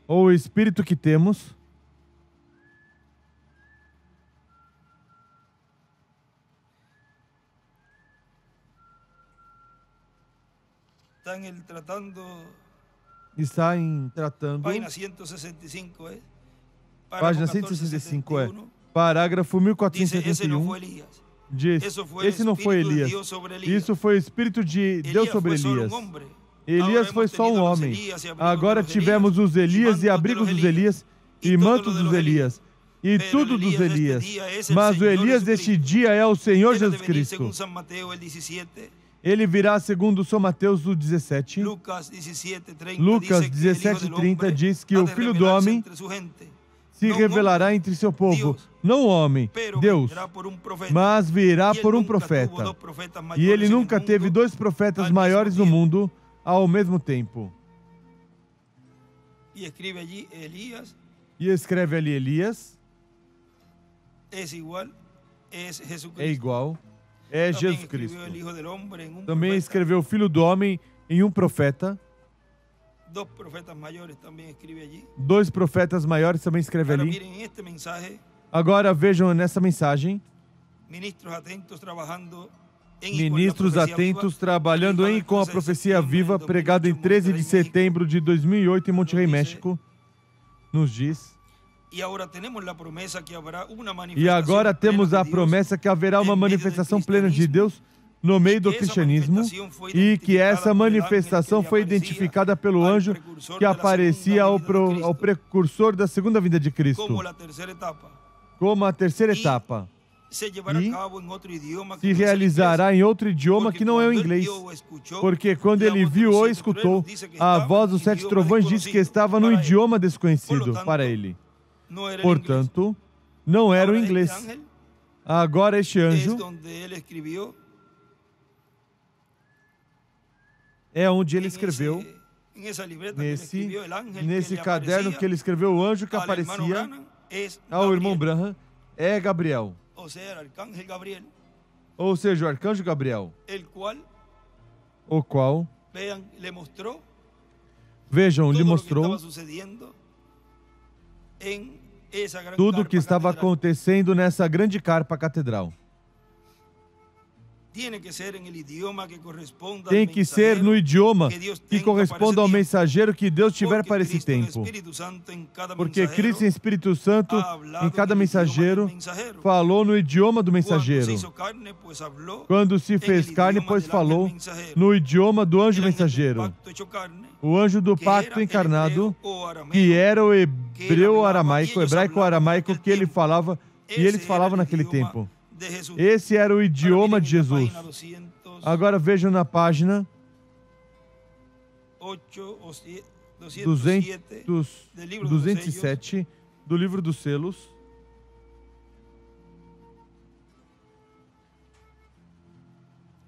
ou o Espírito que temos, está em tratando, página 165, página 165 é, parágrafo 1471, diz, esse não foi Elias, isso foi o Espírito de Deus sobre Elias. Elias foi só um homem. Agora tivemos os Elias e abrigos dos Elias e mantos dos Elias e tudo dos Elias. Mas o Elias deste dia é o Senhor Jesus Cristo. Ele virá segundo São Mateus 17. Lucas 17:30 diz que o Filho do Homem se revelará entre seu povo, não o homem, Deus, mas virá por um profeta. E ele nunca teve dois profetas maiores no mundo, ao mesmo tempo. Y escribe allí Elías. E escreve ali Elias. Es igual. Es Jesucristo. É igual. É También Jesus Cristo. escribió el Hijo del Hombre en un Também profeta. escreveu o Filho do Homem em um profeta. Dos profetas mayores también escribe allí. 2 profetas maiores também escreve Ahora ali. miren en este mensaje, Agora vejam nessa mensagem. ministros atentos trabajando en Ministros atentos trabalhando em com a profecia viva, pregado em 13 de setembro de 2008 em Monterrey, México, nos diz. E agora temos a promessa que haverá uma E manifestação. agora temos a plena de Deus promessa que haverá uma em meio do manifestação plena de Deus no meio do cristianismo e que essa manifestação foi identificada pelo anjo que aparecia ao precursor da segunda vinda de Cristo, como a terceira etapa. como a terceira etapa. Se llevará a cabo em outro idioma que Se não seja realizará em outro inglês, idioma porque que não é o quando ele inglês. viu ou escutou, Porque quando a ele voz viu dos ou sete escutou, trovões diz que a estava voz em dos 7 idioma trovões disse que estava no desconhecido idioma para desconhecido Por lo tanto, para ele. não era el inglês. Portanto, não era o Ahora, inglês. este ángel Agora este es anjo donde ele escribió é onde ele en escreveu, en esa libreta que ele nesse, escribió, el ángel nesse que le caderno aparecía que ele escreveu, o anjo que al hermano aparecia Branham es ao irmão Gabriel. Branham é Gabriel. O sea, el arcángel Gabriel, Ou seja, o arcanjo Gabriel, el cual, o qual, vean, le mostró vejam, todo lhe lo que mostrou estaba sucediendo en esa gran tudo o carpa que estava catedral. acontecendo nessa grande carpa catedral. Tiene que ser en el idioma que corresponda Tem al que ser no mensajero idioma que Deus que tenha corresponda para ao esse tempo. mensageiro que Deus tiver Porque para esse Cristo, el tempo. Espíritu Santo, en cada Porque mensajero, Cristo e Espírito Santo, ha hablado em cada en el idioma mensageiro, del mensajero. falou no idioma do Cuando se mensageiro. hizo carne, pues habló Quando se en fez el carne, idioma pois del ángel falou mensajero. no idioma do anjo El ángel del mensageiro. pacto hecho carne, O anjo do que pacto era el encarnado, hebreo o arameo, que era o que hebreu hablaba, aramaico, e eles hebraico hablavam aramaico naquele que ele tempo. falava, e Esse eles era falavam el naquele idioma tempo. de Jesús. Esse era o idioma Ahora de miren en la Jesus. página 200, Agora vejam na página 8 o 207 del libro de los sellos, 207 do livro dos selos.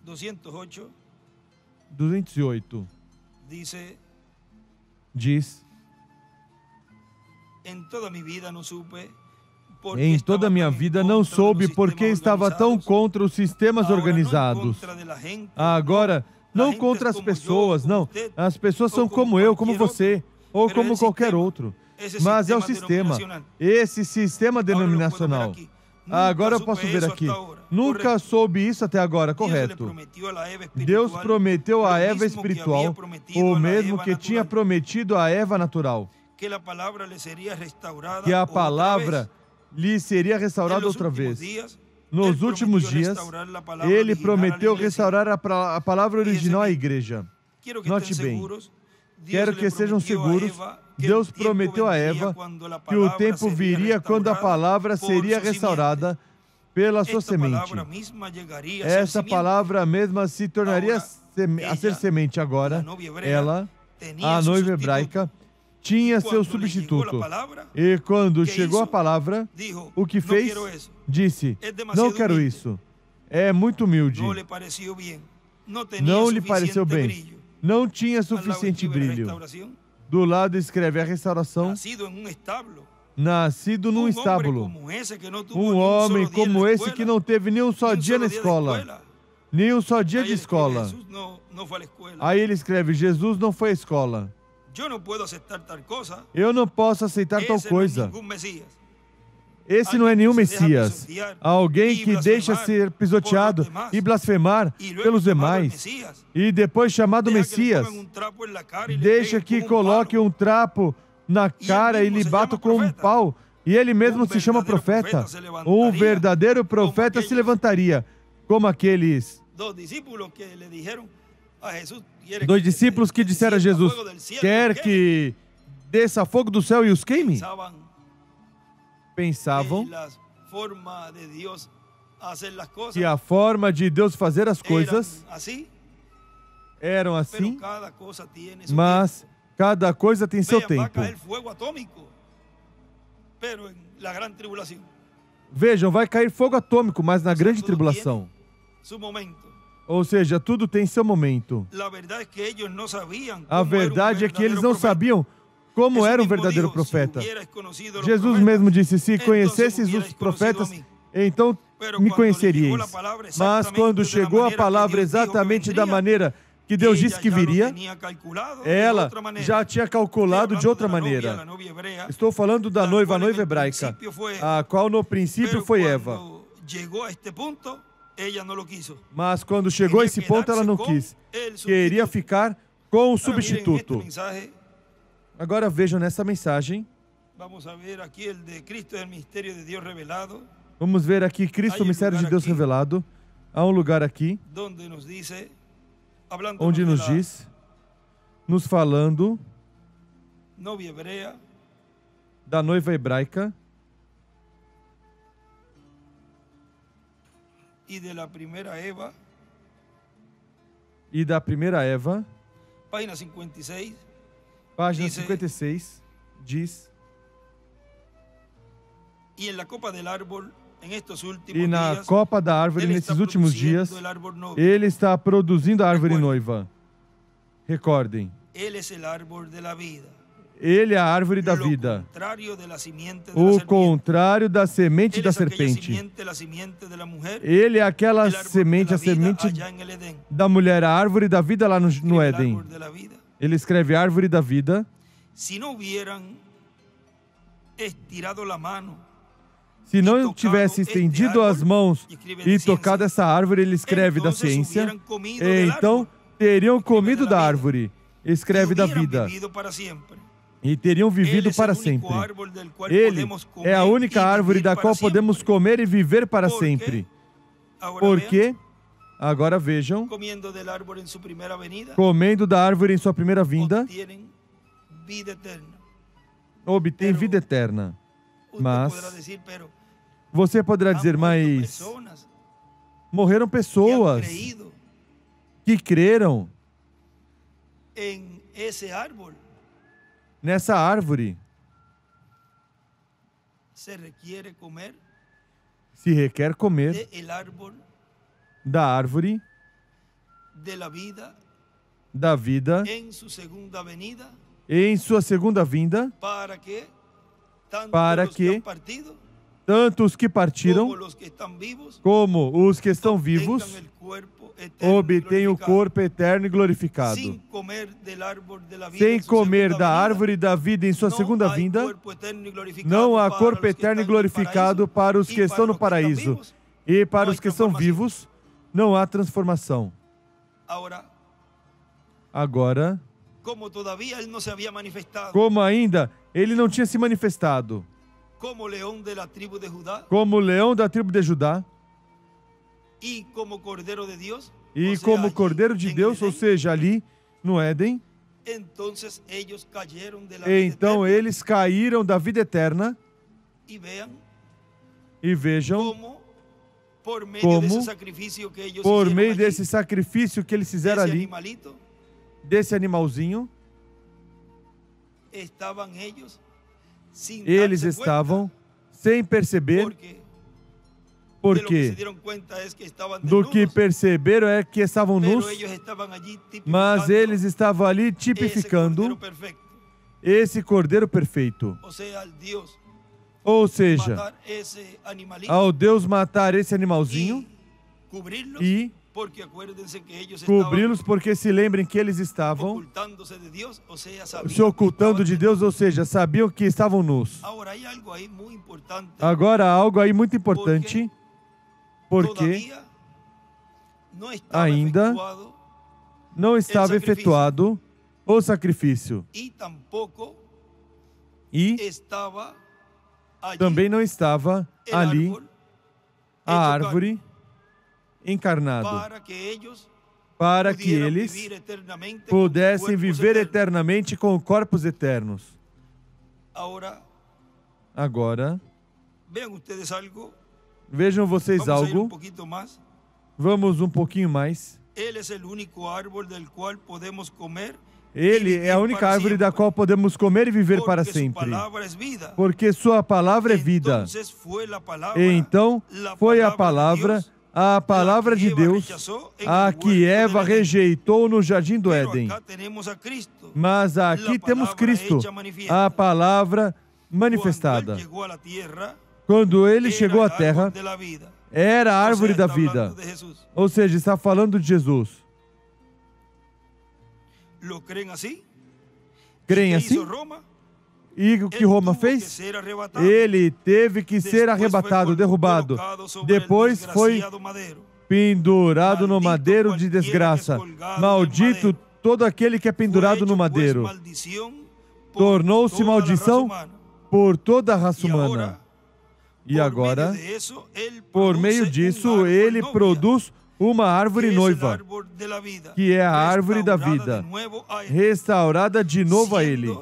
208 208 dice: diz: em toda minha vida não supe porque em estava toda a minha tão em vida não contra soube dos porque sistemas estava tão organizados. contra os sistemas Agora, não em organizados. contra de la gente, Agora, La não gente contra es as como pessoas, yo, como não. usted, As pessoas ou são como como eu, como qualquer você, ou Pero como el qualquer sistema, outro. esse Mas é o sistema sistema, denominacional. esse sistema Agora eu posso ver denominacional. aqui. Nunca Agora eu supe posso ver isso aqui. hasta ahora. Nunca Correto. soube isso até agora, Deus, ele correto. prometeu a Eva espiritual, Deus prometeu a o Eva mesmo que espiritual havia prometido o a la mesmo Eva que tinha natural, prometido a Eva natural, que a palavra lhe seria restaurada que a outra palavra vez. lhe seria En restaurada los outra últimos vez. dias, Nos ele últimos prometió dias, restaurar la palavra ele original prometeu à igreja. restaurar a palavra original à bem. igreja. Quero que Note estén bem. seguros, Deus Quero lhe que sejam prometeu a seguros. Eva que Deus o tempo prometeu a venderia Eva quando a que o palavra tempo seria viria quando a restaurada palavra por seria su restaurada pela sua Esta semente. palavra mesma chegaria a ser Essa simiente. palavra mesma se tornaria Agora, a ser ella, semente agora. a noiva hebrea, Ela, tinha a seu noiva substituto. hebraica, tinha seu Quando lhe chegou a substituto. palavra, E quando que chegou a hizo? palavra, dijo, o que "No fez, quiero eso". disse: É demasiado não quero humilde. isso. É muito humilde. Não lhe pareceu bem. Não tinha Não lhe suficiente pareceu bem. brilho. Não tinha Al lado suficiente escreve brilho. restauração, Do lado escreve a restauração, nascido em estábulo. nascido num hombre estábulo. como ese que no tuvo Um ni homem solo día en como la esse escuela, que não teve nem um só ni un dia solo na día de escola. escuela. Nem um só dia Ahí de él escribe, escola. Jesús no fue a la escuela. Aí ele escreve: Jesus não foi à escola. Yo no puedo aceptar tal cosa. Eu não posso aceitar tal Ese no es coisa. ningún Mesías. Esse não é nenhum Alguém que se deixa Messias. pisotear Alguém e que deixa blasfemar ser pisoteado por los demás. e blasfemar Y luego pelos llamado el demais. Mesías. E depois chamado Deja que le Messias. pongan un trapo en la cara y le Deixa peguen que con un coloque palo. um trapo na cara e mesmo lhe se bata chama com um profeta. pau. E ele mesmo se chama verdadeiro profeta. profeta se levantaria Um verdadeiro profeta como se levantaria. Como aqueles Dos discípulos que le dijeron a Jesús, "¿Quiere dois que discípulos que te disseram a descienda Jesus: fuego del cielo?" quer ¿Qué? que desça fogo do céu e os queime? Pensaban Pensavam que la forma de Dios hacer las cosas que a forma de Deus fazer as eran coisas así, eram pero assim, cada cosa tiene su mas tiempo. cada coisa tem seu Vean, va a tempo. caer fuego atómico, pero en la gran tribulación, Vejam, vai cair fogo atômico, mas na grande tudo tribulação. su momento. Ou seja, tudo tem seu momento. A verdade é que eles não sabiam como era um verdadeiro profeta. Jesus mesmo disse, se conhecesses os profetas, então me conheceríeis. Mas quando chegou a palavra exatamente da maneira que Deus disse que viria, ela já tinha calculado de outra maneira. Estou falando da noiva, a noiva hebraica, a qual no princípio foi Eva. Mas quando chegou a esse ponto, ela não quis. Queria ficar com o substituto. Agora vejam nessa mensagem. Vamos ver aqui Cristo, o mistério de Deus revelado. Há um lugar aqui onde nos diz, nos falando da noiva hebraica e da primeira Eva, página 56, página 56, diz: e na copa da árvore, nesses últimos dias, ele está produzindo a árvore noiva. Recordem, ele é a árvore da vida, o contrário da semente da serpente. Ele é aquela semente, a semente da mulher, a árvore da vida lá no Éden. Ele escreve árvore da vida. Se não tivesse estendido as mãos e tocado essa árvore, ele escreve da ciência, então teriam comido da árvore, escreve da vida, e teriam vivido para sempre. Ele é a única árvore da qual podemos comer e viver para sempre. Porque, agora vejam, comendo da árvore em sua primeira vinda, obtém vida eterna. Mas você poderá dizer, mas morreram pessoas que creram nessa árvore. Se requer comer da árvore da vida em sua segunda vinda, para que tanto os que partiram como os que estão vivos obtenham o corpo eterno e glorificado. Sem comer da árvore da vida em sua segunda vinda, não há corpo eterno e glorificado para os que estão no paraíso. E para os que estão vivos, não há transformação. Agora, como ainda ele não tinha se manifestado, como leão da tribo de Judá, e como Cordeiro de Deus, ou seja, ali no Éden, então eles caíram da vida eterna. E vejam como, por meio desse sacrifício que eles fizeram ali, desse animalzinho, eles estavam sem perceber, porque do que perceberam é que estavam nus, mas eles estavam ali tipificando esse Cordeiro perfeito. Ou seja, ao Deus matar esse animalzinho e cobri-los, porque se lembrem que eles estavam se ocultando de Deus, ou seja, sabiam que estavam nus. Agora há algo aí muito importante, porque ainda não estava efetuado o sacrifício e também não estava ali a árvore encarnado, para que eles pudessem viver eternamente com corpos eternos. Agora, vejam vocês algo. Vamos um pouquinho mais. Ele é a única árvore da qual podemos comer e viver para sempre, porque sua palavra é vida. Então, foi a palavra a palavra de Deus, a que Eva rejeitou no jardim do Éden. Mas aqui temos Cristo, a palavra manifestada. Quando ele chegou à terra, era a árvore da vida. Ou seja, está falando de Jesus. Creem assim? E o que Roma fez? Ele teve que ser arrebatado, derrubado. Depois foi pendurado no madeiro de desgraça. Maldito todo aquele que é pendurado no madeiro. Tornou-se maldição por toda a raça humana. E agora, por meio disso, ele produz uma árvore noiva, que é a árvore da vida, restaurada de novo a ele,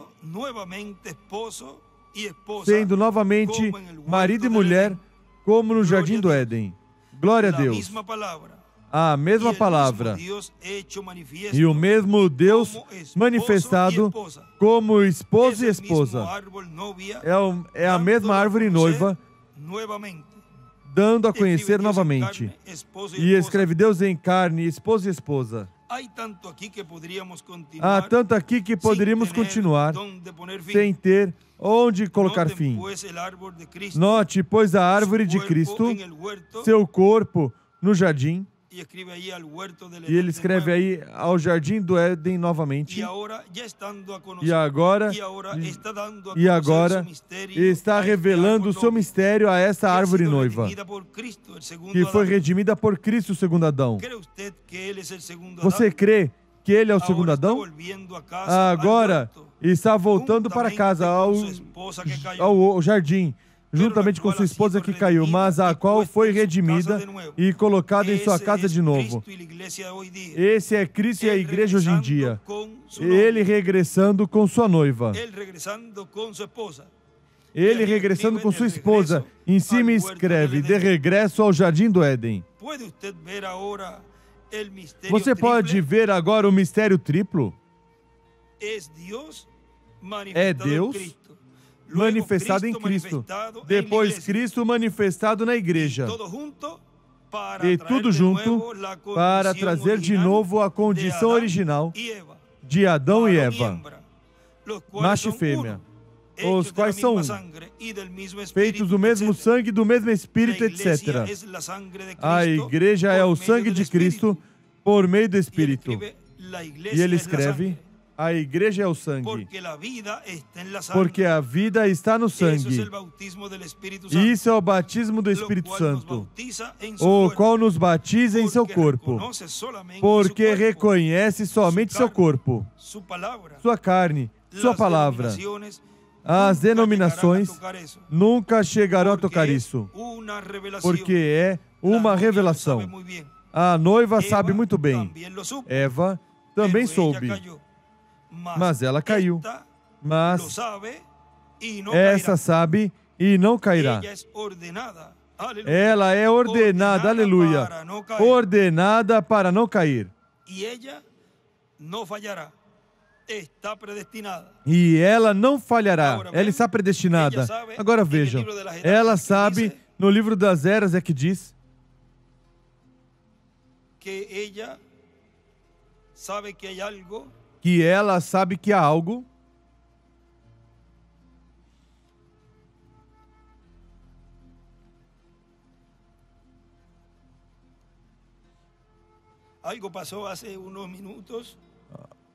sendo novamente marido e mulher, como no jardim do Éden. Glória a Deus. A mesma palavra e o mesmo Deus manifestado como esposo e esposa. É a mesma árvore noiva, dando a conhecer novamente. E escreve Deus em carne, esposo e esposa. Há tanto aqui que poderíamos continuar sem ter onde colocar fim. Note, pois a árvore de Cristo, seu corpo no jardim, e ele escreve aí ao jardim do Éden novamente. E agora está revelando o seu mistério a essa árvore noiva, que foi redimida por Cristo, segundo Adão. Você crê que ele é o segundo Adão? Agora está voltando para casa, ao jardim, juntamente com sua esposa que caiu, mas a qual foi redimida e colocada em sua casa de novo. Esse é Cristo e a igreja hoje em dia. Ele regressando com sua noiva. Ele regressando com sua esposa. Em cima escreve, de regresso ao jardim do Éden. Você pode ver agora o mistério triplo? É Deus manifestado em Cristo, depois Cristo manifestado na igreja, e tudo junto para trazer de novo a condição original de Adão e Eva, macho e fêmea, os quais são feitos do mesmo sangue, do mesmo Espírito, etc. A igreja é o sangue de Cristo por meio do Espírito. E ele escreve: a igreja é o sangue, porque a vida está no sangue. E isso é o batismo do Espírito Santo, o qual nos batiza em seu corpo, porque reconhece somente seu corpo, sua carne, sua palavra. As denominações nunca chegarão a tocar isso, porque é uma revelação. A noiva sabe muito bem. Eva também soube. Mas ela caiu. Mas essa sabe e não cairá. Ela é ordenada, aleluia, ordenada para não cair. E ela não falhará. Ela está predestinada. Agora vejam, ela sabe, no livro das Eras é que diz que ela sabe que há algo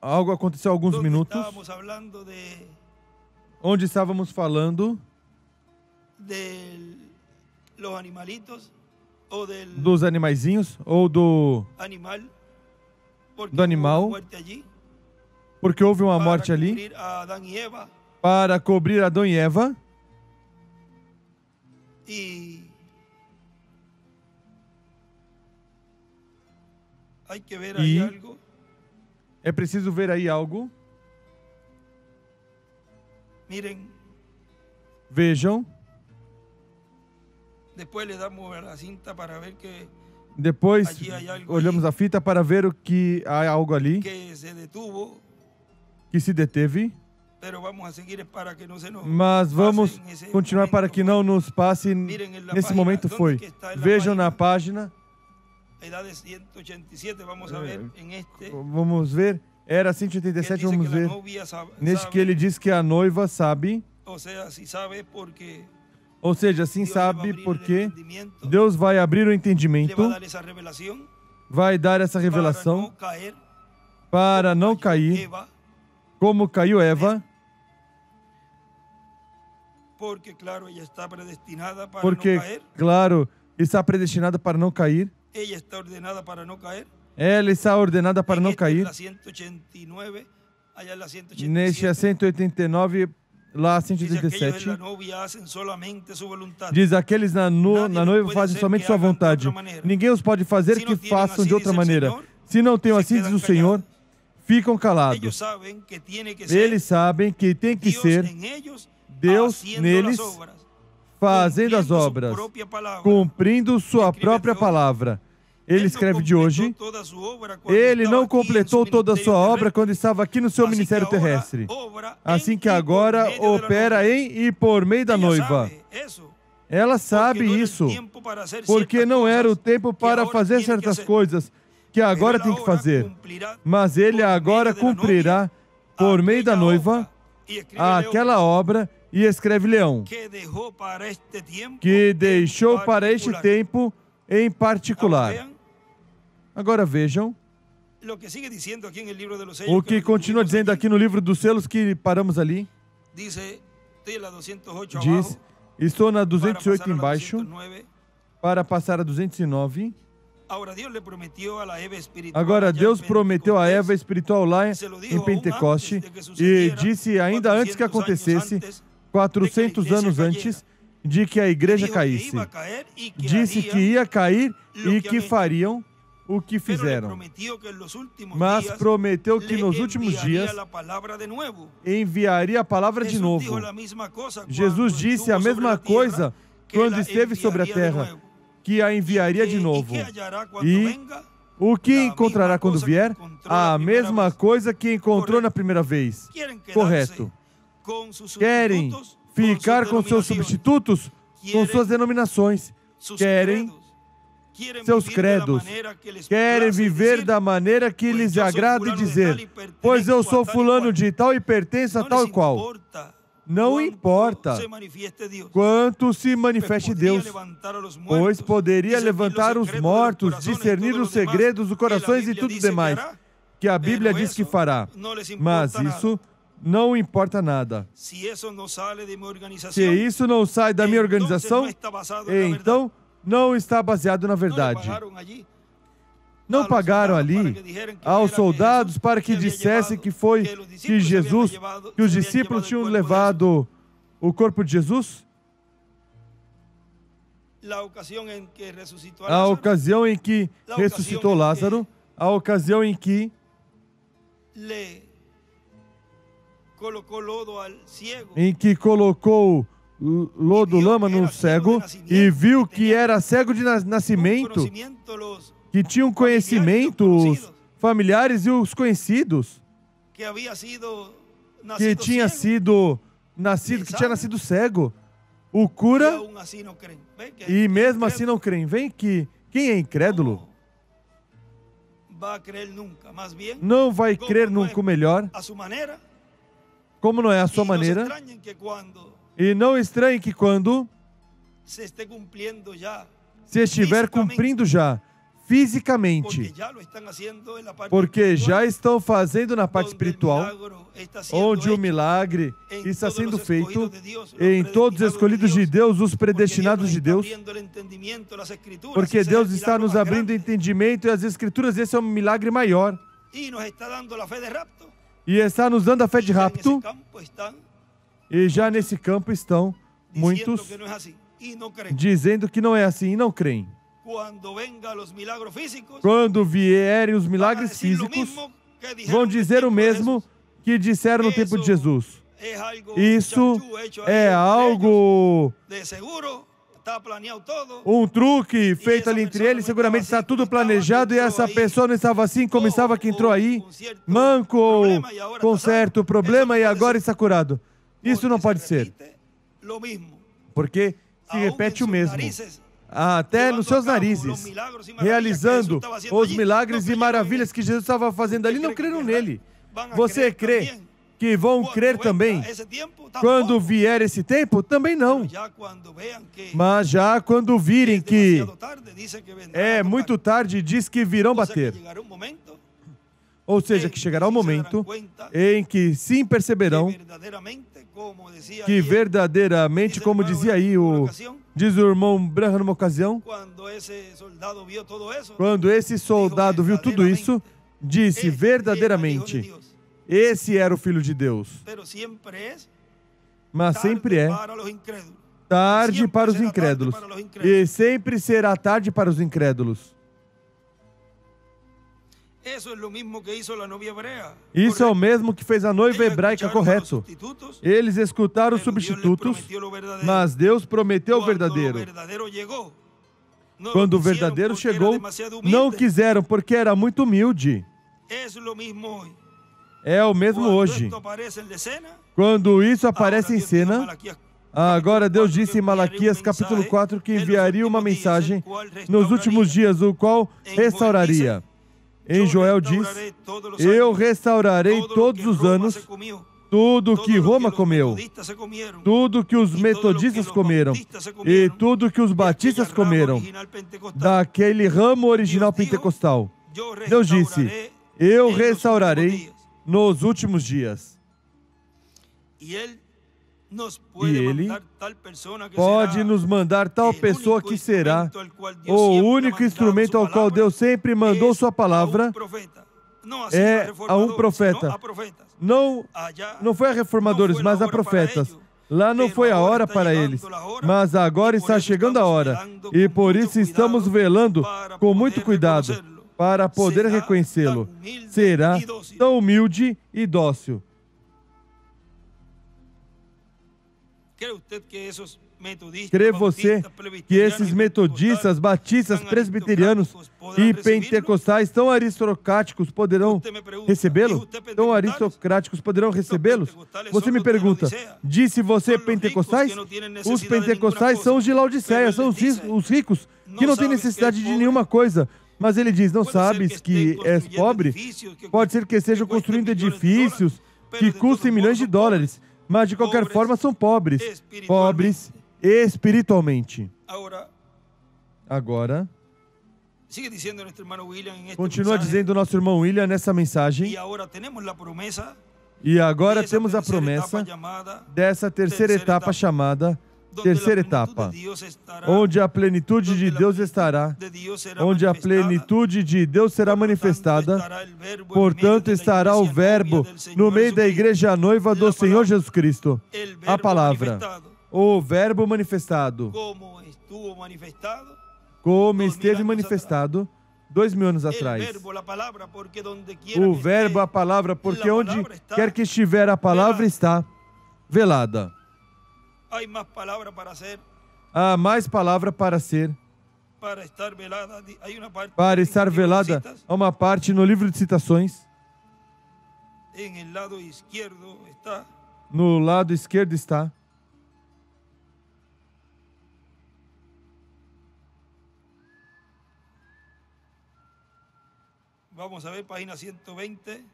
algo aconteceu há alguns minutos, onde estávamos falando dos animaizinhos ou do animal, porque houve uma morte ali para cobrir Adão e Eva. E é preciso ver aí algo. Vejam. Depois olhamos a fita para ver o que há algo ali que se deteve. Mas vamos continuar para que não nos passe nesse momento. Vejam na página Vamos ver. Era 187, vamos ver. Neste que ele diz que a noiva sabe. Ou seja, assim sabe porque Deus vai abrir o entendimento, vai dar essa revelação para não cair como caiu Eva. Porque, claro, está predestinada para não cair. Ela está ordenada para não cair. Neste é 189, lá 187. Diz, aqueles na noiva fazem somente sua vontade. Ninguém os pode fazer que façam de outra maneira. Se não tenham assim, diz o Senhor, ficam calados. Eles sabem que tem que ser Deus neles fazendo as obras, cumprindo sua própria palavra. Ele escreve de hoje, ele não completou toda a sua obra quando estava aqui no seu ministério terrestre. Assim que agora opera em e por meio da noiva. Ela sabe isso, porque não era o tempo para fazer certas coisas que agora tem que fazer. Mas ele agora cumprirá por meio da noiva aquela obra. E escreve Leão, que deixou para este tempo em particular. Agora vejam o que continua dizendo aqui no livro dos selos, que paramos ali. Diz, estou na 208 embaixo, para passar a 209. Agora Deus prometeu a Eva espiritual lá em Pentecoste e disse ainda antes que acontecesse, 400 anos antes de que a igreja caísse. Disse que ia cair e que fariam o que fizeram. Mas prometeu que nos últimos dias enviaria a palavra de novo. Jesus disse a mesma coisa quando esteve sobre a terra, que a enviaria de novo. E o que encontrará quando vier? A mesma coisa que encontrou na primeira vez. Correto. Querem ficar com seus substitutos, com suas denominações. Querem seus credos. Querem viver da maneira que lhes agrada e dizer, pois eu sou fulano de tal e pertenço a tal e qual. Não importa quanto se manifeste Deus, pois poderia levantar os mortos, discernir os segredos dos corações e tudo demais, que a Bíblia diz que fará. Mas isso não importa nada. Se isso não sai da minha organização, então não está baseado na verdade. Não pagaram ali aos soldados para que dissessem que foi que Jesus, que os discípulos tinham levado o corpo de Jesus? A ocasião em que ressuscitou Lázaro, a ocasião em que colocou lodo, lama no cego e viu que era cego de nascimento, que tinham conhecimento os familiares e os conhecidos, que tinha nascido cego, o cura e mesmo assim não creem. Vem que quem é incrédulo não vai crer nunca. O melhor, como não é a sua maneira, e não estranhe que quando se estiver cumprindo já fisicamente, porque já estão fazendo na parte espiritual, onde o milagre está sendo feito em todos os escolhidos de Deus, os predestinados de Deus, porque Deus está nos abrindo entendimento e as Escrituras, esse é um milagre maior, e está nos dando a fé de rapto, e já nesse campo estão muitos dizendo que não é assim e não creem. Quando vierem os milagres físicos, vão dizer o mesmo que disseram no tempo de Jesus. Isso é algo, um truque feito ali entre eles, seguramente está tudo planejado e essa pessoa não estava assim como estava que entrou aí, manco ou com certo problema e agora está curado. Isso não pode ser, porque se repete o mesmo. até nos seus narizes, realizando os milagres e maravilhas que Jesus estava fazendo ali, não creram nele. Você crê que vão crer também quando vier esse tempo? Também não. Mas já quando virem que é muito tarde, diz que virão bater. Ou seja, que chegará o momento em que sim perceberão que verdadeiramente, como dizia aí, diz o irmão Branham numa ocasião, quando esse soldado viu tudo isso, disse verdadeiramente, esse era o Filho de Deus. Mas sempre é tarde para os incrédulos. E sempre será tarde para os incrédulos. Isso é o mesmo que fez a noiva hebraica, correto. Eles escutaram os substitutos, mas Deus prometeu o verdadeiro. Quando o verdadeiro chegou, não quiseram, porque era muito humilde. É o mesmo hoje. Quando isso aparece em cena, agora Deus disse em Malaquias capítulo 4 que enviaria uma mensagem nos últimos dias, o qual restauraria. Em Joel diz, eu restaurarei todos os anos tudo que Roma comeu, tudo que os metodistas comeram e tudo que os batistas comeram, daquele ramo original pentecostal. Deus disse, eu restaurarei nos últimos dias. E Ele pode nos mandar tal pessoa que será o único instrumento ao qual Deus sempre mandou sua palavra, é a um profeta. Não foi a reformadores, mas a profetas. Lá não foi a hora para eles, mas agora está chegando a hora. E por isso estamos velando com muito cuidado para poder reconhecê-lo. Será tão humilde e dócil. Crê você que esses metodistas, batistas, presbiterianos e pentecostais tão aristocráticos poderão recebê-lo? Tão aristocráticos poderão recebê-los? Você me pergunta, disse você pentecostais? Os pentecostais são os de Laodiceia, são os ricos, que não têm necessidade de nenhuma coisa. Mas ele diz, não sabes que és pobre? Pode ser que estejam construindo edifícios que custem milhões de dólares, mas de qualquer forma são pobres. Pobres espiritualmente. Agora, continua dizendo o nosso irmão William nessa mensagem, e agora temos a promessa dessa terceira etapa chamada terceira etapa, onde a plenitude de Deus estará, onde a plenitude de Deus será manifestada, portanto estará o Verbo no meio da igreja noiva do Senhor Jesus Cristo, a palavra, o Verbo manifestado, como esteve manifestado 2000 anos atrás. O Verbo, a palavra, porque onde quer que estiver a palavra está velada. Há mais palavra para ser. Para estar velada, há uma parte no livro de citações. No lado esquerdo está. Vamos a ver, página 120.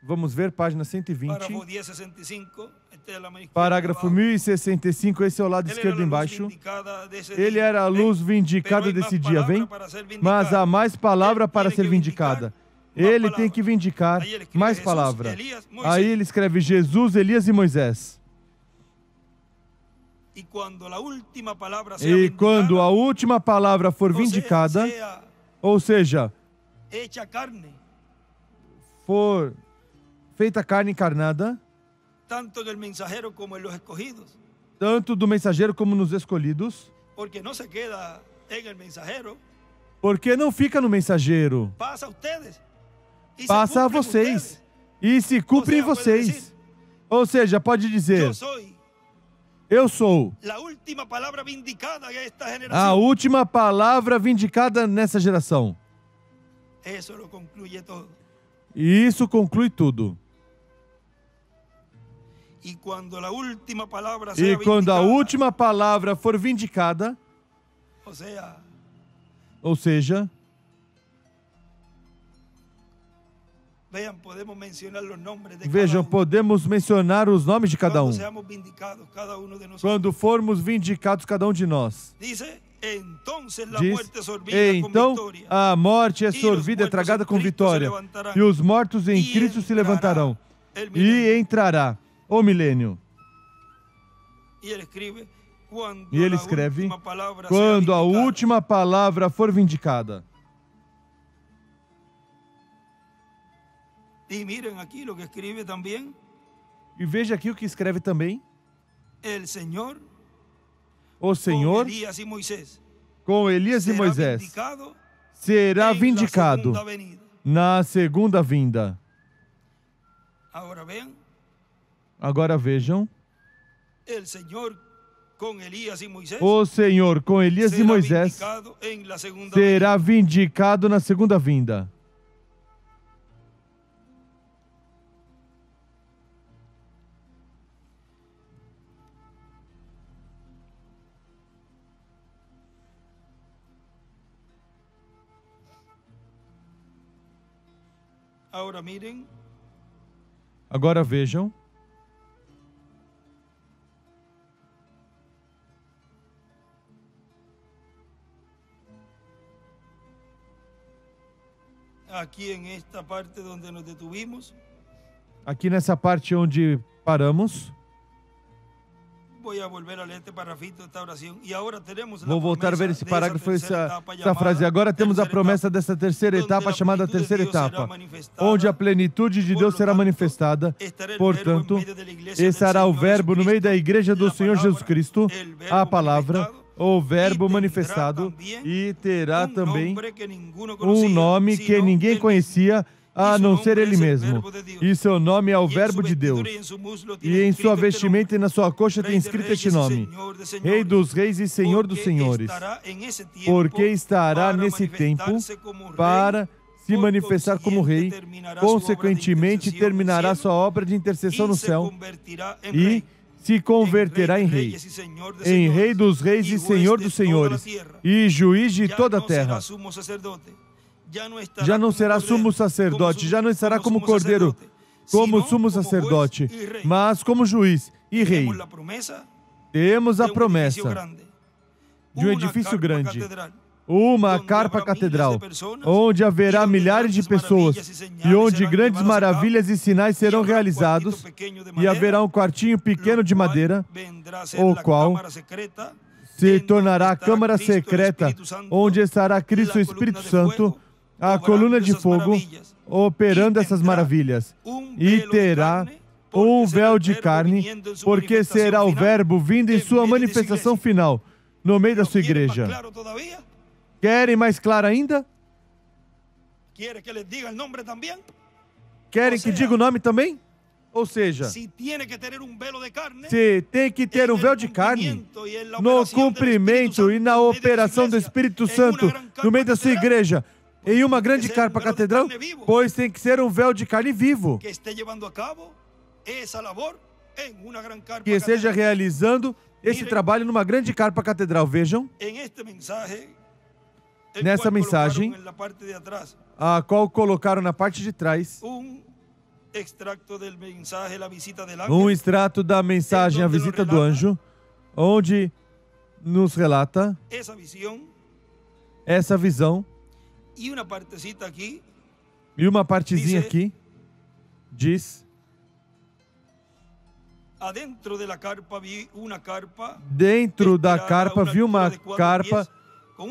Vamos ver, página 120. Parágrafo 1065, esse é o lado esquerdo embaixo. Ele era a luz vindicada desse dia, vem? Mas há mais palavra para ser vindicada. Ele tem que vindicar mais palavra. Aí ele escreve Jesus, Elias e Moisés. E quando a última palavra for vindicada, ou seja, for feita carne encarnada, tanto do mensageiro como nos escolhidos, porque não fica no mensageiro, passa a vocês e se cumpre em vocês. Ou seja, pode dizer, eu sou a última palavra vindicada nessa geração. E isso conclui tudo. E quando a última palavra for vindicada, ou seja, vejam, podemos mencionar os nomes de cada um. Quando formos vindicados, cada um de nós. Diz, então a morte é sorvida, é tragada com vitória, e os mortos em Cristo se levantarão, e entrará o milênio. E ele escreve, quando a última palavra for vindicada. E miren aqui o que escreve também. E veja aqui o que escreve também. O Senhor, com Elias e Moisés, será vindicado na segunda vinda. Agora vejam. O Senhor, com Elias e Moisés, será vindicado na segunda vinda. Agora vejam. Aqui nessa parte onde paramos. Vou voltar a ver esse parágrafo, essa frase. Agora temos a promessa dessa terceira etapa, chamada terceira etapa, onde a plenitude de Deus será manifestada. Portanto, esse será o Verbo no meio da igreja do Senhor Jesus Cristo, a palavra, o Verbo manifestado, e terá também um nome que ninguém conhecia, a não ser Ele mesmo. E seu nome é o Verbo de Deus. E em sua vestimenta e na sua coxa tem escrito este nome: Rei dos Reis e Senhor dos Senhores. Porque estará nesse tempo para se manifestar como Rei. Consequentemente, terminará sua obra de intercessão no céu e se converterá em Rei. Em Rei dos Reis e Senhor dos Senhores. E Juiz de toda a terra. Já não será sumo sacerdote, já não estará como cordeiro, como sumo sacerdote, mas como juiz e rei. Temos a promessa de um edifício grande, uma carpa catedral, onde haverá milhares de pessoas e onde grandes maravilhas e sinais serão realizados, e haverá um quartinho pequeno de madeira, o qual se tornará a câmara secreta, onde estará Cristo, o Espírito Santo, a coluna de fogo, operando essas maravilhas. E terá um véu de carne, porque será o Verbo vindo em sua manifestação final, no meio da sua igreja. Querem mais claro ainda? Querem que diga o nome também? Ou seja, se tem que ter um véu de carne no cumprimento e na operação do Espírito Santo no meio da sua igreja, em uma grande carpa catedral, pois tem que ser um véu de carne vivo, que esteja realizando esse trabalho numa grande carpa catedral. Vejam, nessa mensagem, a qual colocaram na parte de trás, um extrato da mensagem, a visita do anjo, onde nos relata essa visão. E uma partezinha aqui diz: dentro da carpa vi uma carpa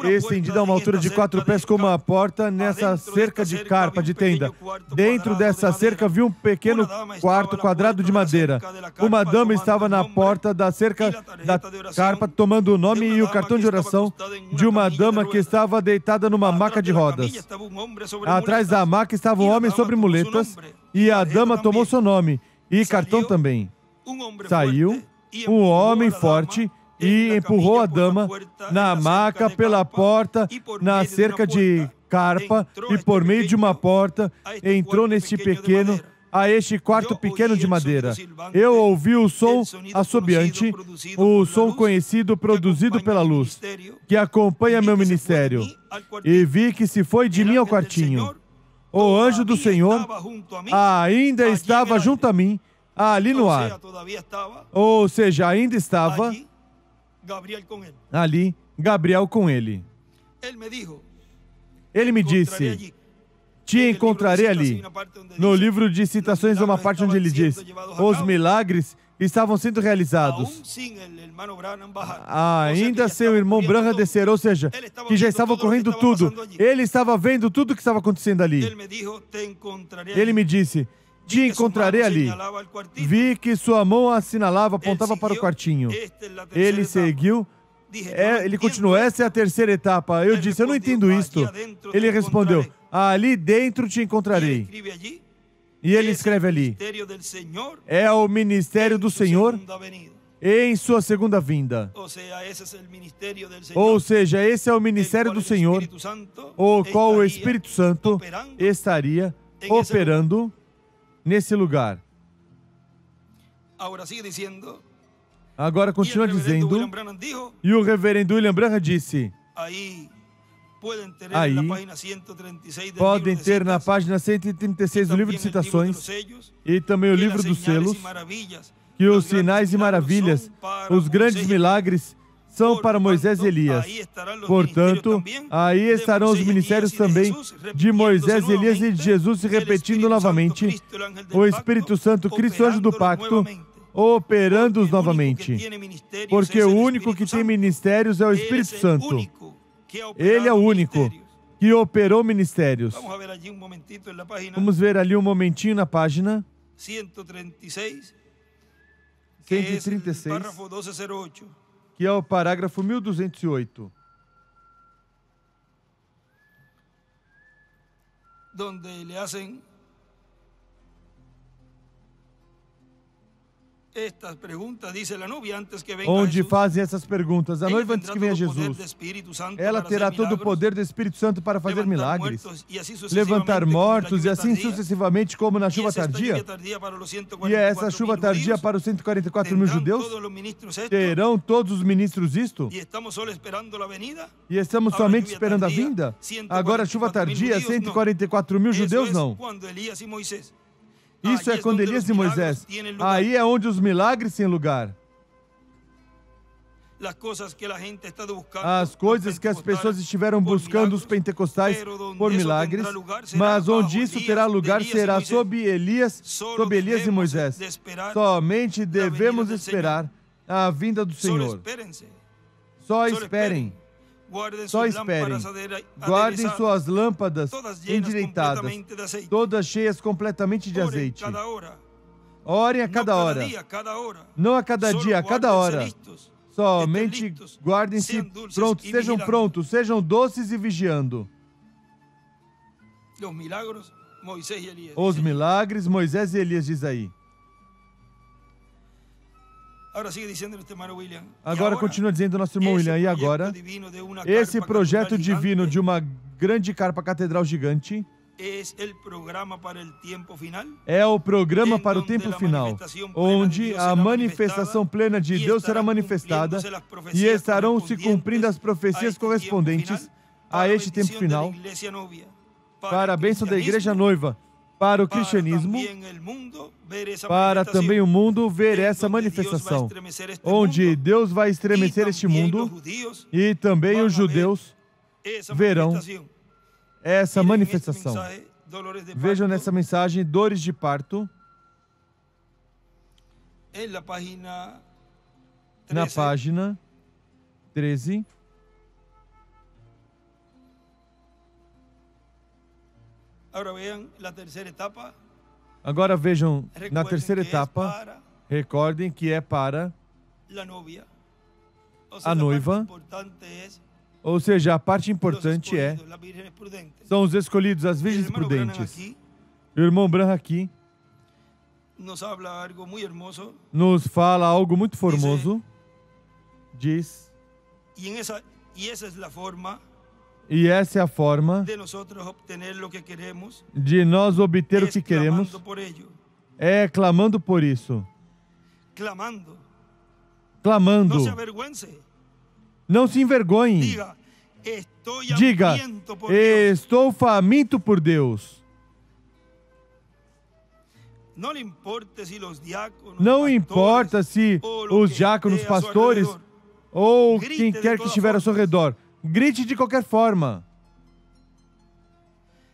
estendida a uma altura de 4 pés com uma porta nessa cerca de carpa, de tenda. Dentro dessa cerca vi um pequeno quarto quadrado de madeira. Uma dama estava na porta da cerca da carpa tomando o nome e o cartão de oração de uma dama que estava deitada numa maca de rodas. Atrás da maca estava um homem sobre muletas e a dama tomou seu nome e cartão também. Saiu um homem forte e empurrou a dama na maca, pela porta, na cerca de carpa, e por meio de uma porta entrou neste pequeno a este quarto pequeno de madeira. Eu ouvi o som assobiante, o som conhecido produzido pela luz, que acompanha meu ministério, e vi que se foi de mim ao quartinho. O anjo do Senhor ainda estava junto a mim, ali no ar. Ou seja, ainda estava ali Gabriel com ele. Ele me disse: te encontrarei ali. No livro de citações, há uma parte onde ele diz: os milagres estavam sendo realizados. Ainda sem o irmão Branham descer, ou seja, que já estava ocorrendo tudo. Ele estava vendo tudo o que estava acontecendo ali. Ele me disse: te encontrarei ali. Vi que sua mão assinalava, apontava para o quartinho. Ele seguiu. Ele continuou: essa é a terceira etapa. Eu disse: eu não entendo isto. Ele respondeu: ali dentro te encontrarei. E ele escreve ali: é o ministério do Senhor em sua segunda vinda. Ou seja, esse é o ministério do Senhor, o qual o Espírito Santo estaria operando nesse lugar. Agora continua dizendo, e o reverendo William Branham disse, aí podem ter na página 136 do livro de citações e também o livro dos selos, que os sinais e maravilhas, os grandes milagres, são para Moisés e Elias. Portanto, aí estarão os ministérios também de Moisés, Elias e de Jesus se repetindo novamente, o Espírito Santo, Cristo, anjo do pacto, operando-os novamente. Porque o único que tem ministérios é o Espírito Santo. Ele é o único que operou ministérios. Vamos ver ali um momentinho na página 136, que é o parágrafo 1208. Donde le hacen estas perguntas, diz a novia, antes que venga onde Jesus, fazem essas perguntas. A noiva, antes que venha Jesus, ela terá todo o poder do Espírito Santo para fazer milagres, levantar mortos e assim sucessivamente, como na chuva tardia. E é essa chuva tardia para os 144 mil judeus? Terão todos os ministros isto? E estamos somente esperando a vinda? Agora a chuva tardia, 144 mil judeus não. Isso é quando Elias e Moisés. Aí é onde os milagres têm lugar. As coisas que as pessoas estiveram buscando, os pentecostais, por milagres, mas onde isso terá lugar será sob Elias e Moisés. Somente devemos esperar a vinda do Senhor. Só esperem. Só esperem. Guardem suas lâmpadas endireitadas, todas cheias completamente de azeite. Orem a cada hora. Não a cada dia, a cada hora. Somente guardem-se prontos, sejam doces e vigiando. Os milagres, Moisés e Elias, diz aí. Agora continua dizendo o nosso irmão William, e agora, esse projeto divino de uma grande carpa catedral gigante é o programa para o tempo final, onde a manifestação plena de Deus será manifestada e estarão se cumprindo as profecias correspondentes a este tempo final, para a bênção da igreja noiva, para o cristianismo, para também o mundo ver essa manifestação, onde Deus vai estremecer este mundo e também os judeus verão essa manifestação. Vejam nessa mensagem, dores de parto, na página 13. Agora vejam na terceira etapa, recordem que é para a noiva, ou seja, a parte importante são os escolhidos, as virgens prudentes. O irmão Branham aqui nos fala algo muito formoso, diz, e essa é a forma de nós obter o que queremos, É clamando por isso. Clamando. Clamando. Não se avergüence. Não se envergonhe. Diga, estou faminto por Deus. Não importa se os diáconos, pastores ou quem quer que estiver ao seu redor, grite de qualquer forma.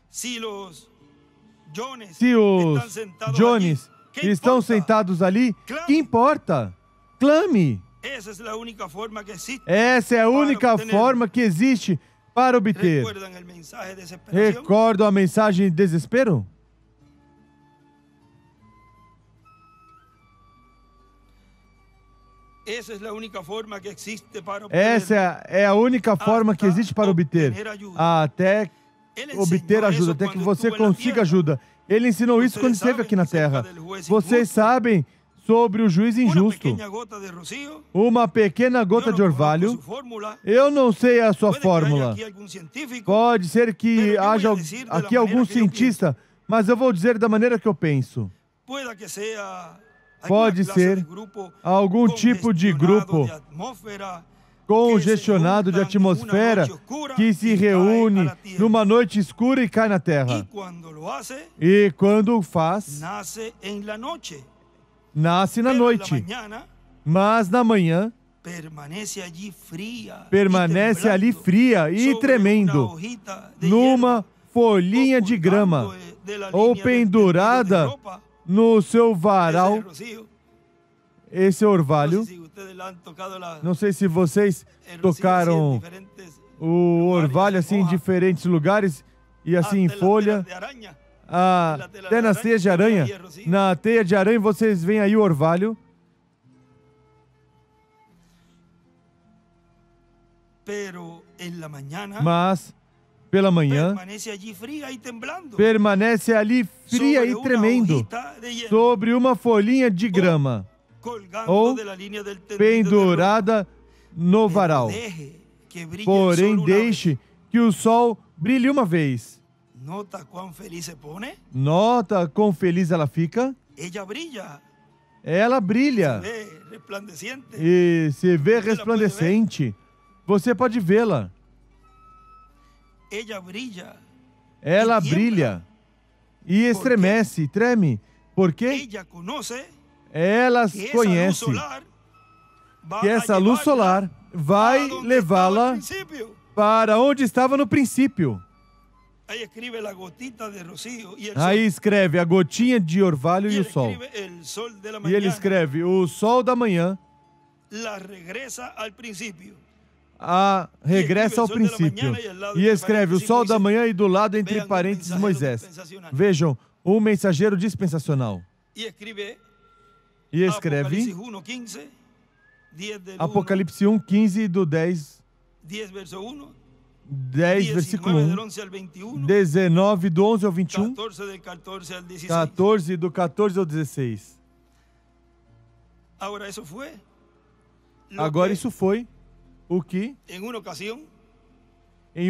Se os Jones estão sentados ali, que importa? Clame. Essa é a única forma que existe para obter. Recordam a mensagem de desespero? Essa é a única forma que existe para obter. Até obter ajuda, até que você consiga ajuda. Ele ensinou isso quando esteve aqui na Terra. Vocês sabem sobre o juiz injusto. Uma pequena gota de orvalho. Eu não sei a sua fórmula. Pode ser que haja aqui algum cientista, mas eu vou dizer da maneira que eu penso. Pode ser algum tipo de grupo congestionado de atmosfera que se reúne numa noite escura e cai na Terra. E quando faz, nasce na noite, mas na manhã permanece ali fria e tremendo, numa folhinha de grama ou pendurada no seu varal. Esse orvalho, não sei se vocês tocaram o orvalho assim em diferentes lugares e assim em folha. Até nas teias de aranha. Na teia de aranha vocês veem aí o orvalho. Mas pela manhã permanece ali fria e tremendo sobre uma folhinha de grama ou pendurada no varal. Porém, deixe que o sol brilhe uma vez. Nota quão feliz ela fica? Ela brilha. E se vê resplandecente. Você pode vê-la. Ela brilha. E estremece, treme. Por quê? Ela conhece que essa luz solar vai levá-la para onde estava no princípio. Aí escreve a gotinha de orvalho e o sol. E ele escreve o sol da manhã regressa ao princípio. E escreve o sol da manhã e do lado, entre parênteses, Moisés. Vejam, um mensageiro dispensacional. E escreve Apocalipse 1:15 do 10, versículo 1, 19 do 11 ao 21, 14 do 14 ao 16. Agora isso foi o que, em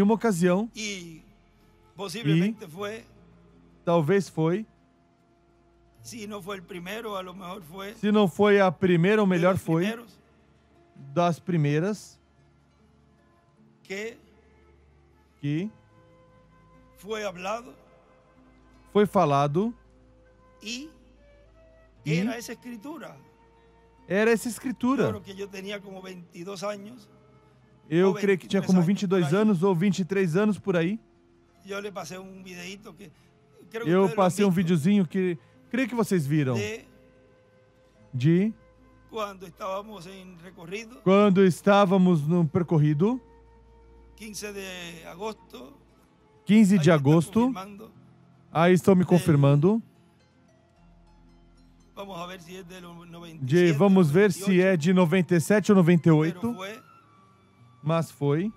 uma ocasião, e talvez foi, se não foi a primeira, ou melhor foi, das primeiras, que foi falado, e era essa escritura. Eu creio que tinha como 22 anos ou 23 anos por aí. Eu passei um videozinho que creio que vocês viram. Quando estávamos no percorrido, 15 de agosto, aí estão me confirmando. Vamos ver se é de 97 ou 98. Mas foi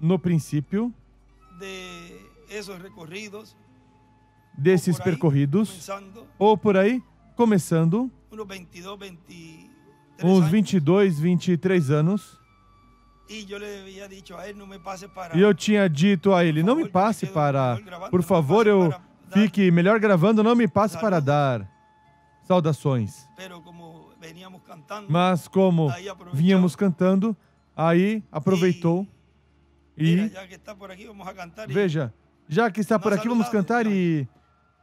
no princípio desses percorridos, ou por aí, começando, uns 22, 23 anos. E eu tinha dito a ele, não me passe para, por favor, eu Fique melhor gravando, não me passe para dar saudações. Mas como vínhamos cantando, aí aproveitou e... Veja, já que está por aqui, vamos cantar e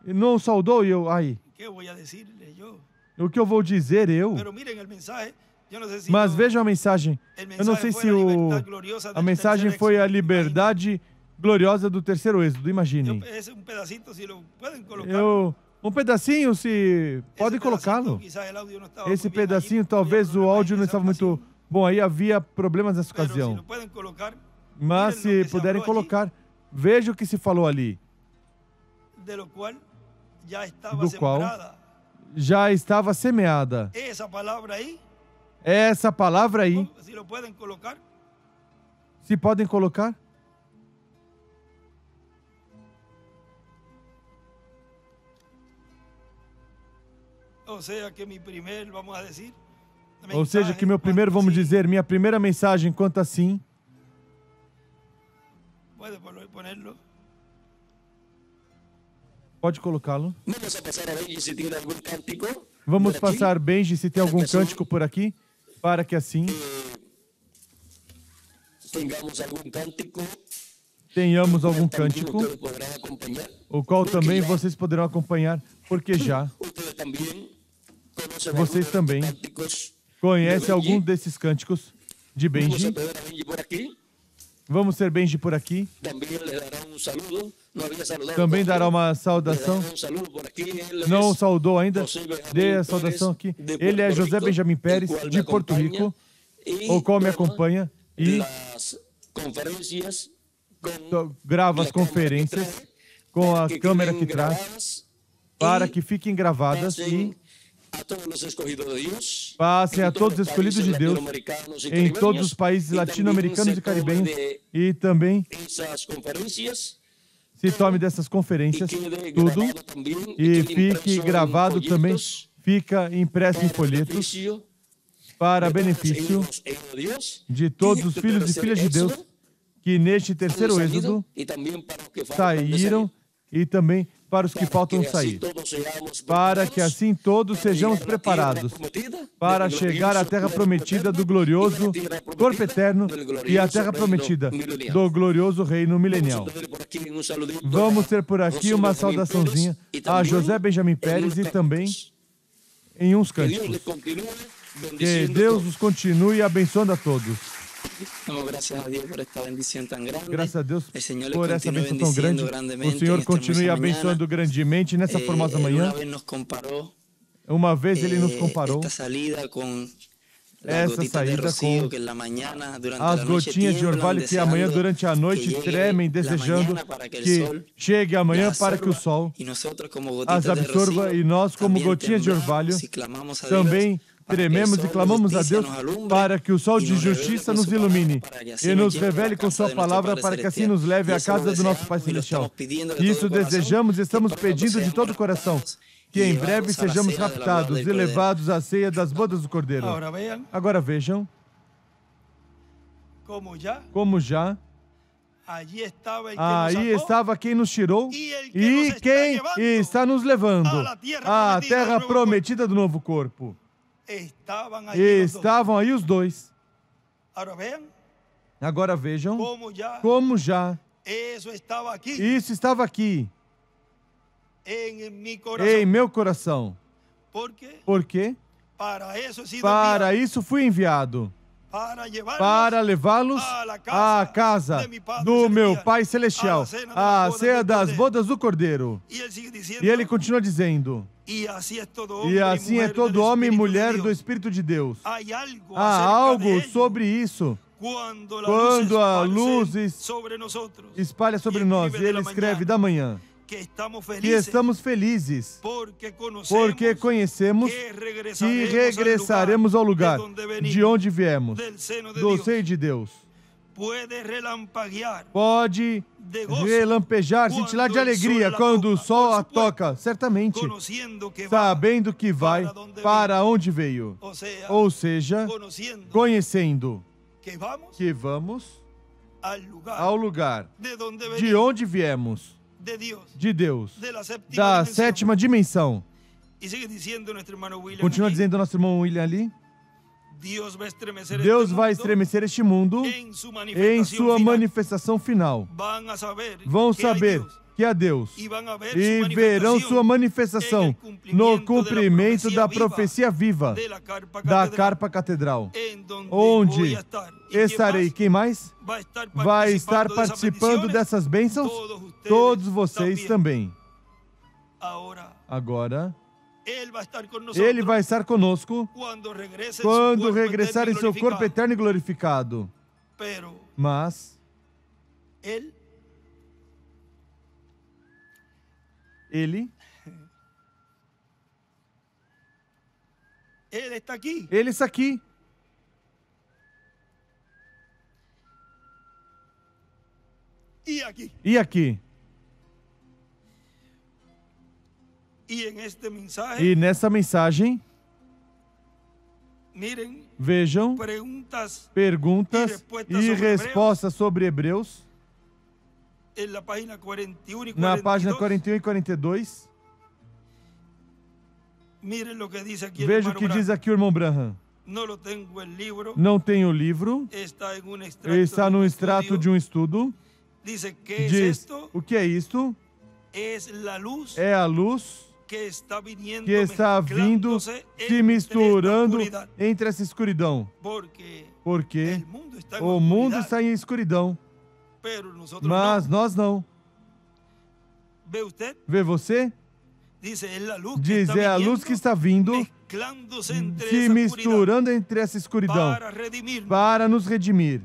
não saudou e eu... Ai, o que eu vou dizer eu? Mas vejam a mensagem. Eu não sei se a mensagem foi a liberdade gloriosa do terceiro êxodo, imaginem. Um pedacinho, se podem colocá-lo. Esse pedacinho, talvez o áudio não estava muito bom, aí havia problemas nessa ocasião. Mas se puderem colocar, veja o que se falou ali. Do qual já estava semeada. Essa palavra aí. Se podem colocar? Ou seja, que meu primeiro, vamos dizer, minha primeira mensagem quanto assim. Pode colocá-lo. Vamos passar, Benji, se tem algum cântico por aqui, para que assim tenhamos algum cântico, o qual também vocês poderão acompanhar, porque já vocês também conhecem algum desses cânticos de Benji. Vamos ser Benji por aqui. Também dará uma saudação. Não saudou ainda? Dê a saudação aqui. Ele é José Benjamin Pérez, de Porto Rico, o qual me acompanha e grava as conferências com a câmera que traz, para que fiquem gravadas e passem a todos os escolhidos de Deus em todos os países latino-americanos e caribenhos, e também se tome dessas conferências tudo e fique gravado também, fica impresso em folhetos para benefício de todos os filhos e filhas de Deus que neste terceiro êxodo saíram e também para os que faltam sair, para que assim todos sejamos preparados para chegar à terra prometida do glorioso corpo eterno e à terra prometida do glorioso reino milenial. Vamos ter por aqui uma saudaçãozinha a José Benjamin Pérez e também em uns cânticos. Que Deus os continue abençoando a todos. Graças a Deus por essa bênção tão grande. O Senhor continue abençoando grandemente nessa formosa manhã. Uma vez Ele nos comparou essa saída com as gotinhas de orvalho que amanhã durante a noite tremem, desejando que chegue amanhã para que o sol as absorva, e nós, como gotinhas de orvalho, também trememos e clamamos a Deus para que o sol de justiça nos ilumine e nos revele com sua palavra, para que assim nos leve à casa do nosso Pai Celestial. Isso desejamos e estamos pedindo de todo o coração, que em breve sejamos raptados e levados à ceia das bodas do Cordeiro. Agora vejam, como já aí estava quem nos tirou e quem está nos levando à terra prometida do novo corpo. Estavam aí os dois. Agora vejam como já isso estava aqui em meu coração. Por quê? Para isso fui enviado, para levá-los à casa do meu Pai Celestial, à ceia das bodas do Cordeiro. E ele continua dizendo, e assim é todo homem e mulher do Espírito de Deus. Há algo sobre isso. Quando a luz espalha sobre nós, e ele escreve da manhã, que estamos felizes, porque conhecemos que regressaremos ao lugar de onde viemos, do seio de Deus. Pode relampejar, cintilar de alegria quando o sol a toca, certamente, sabendo que vai para onde veio. Ou seja, conhecendo que vamos ao lugar de onde viemos. de Deus, da sétima dimensão. Continua dizendo o nosso irmão William ali. Deus vai estremecer este mundo em sua manifestação final. Vão saber que há Deus e verão sua manifestação no cumprimento da profecia viva da Carpa Catedral, onde estarei. Quem mais vai estar participando dessas bênçãos? Todos vocês também. Agora, Ele vai estar conosco quando regressar em seu corpo eterno e glorificado. Mas Ele está aqui. Ele está aqui. E aqui. E nessa mensagem, vejam, perguntas e respostas sobre Hebreus, na página 41 e 42. Veja o que diz aqui o irmão Branham. Não tem o livro, está no extrato de um estudo. Diz, o que é isto? É a luz que está vindo se misturando entre essa escuridão. Porque o mundo está em escuridão, mas nós não. Vê você? Diz, é a luz que está vindo se misturando entre essa escuridão para nos redimir.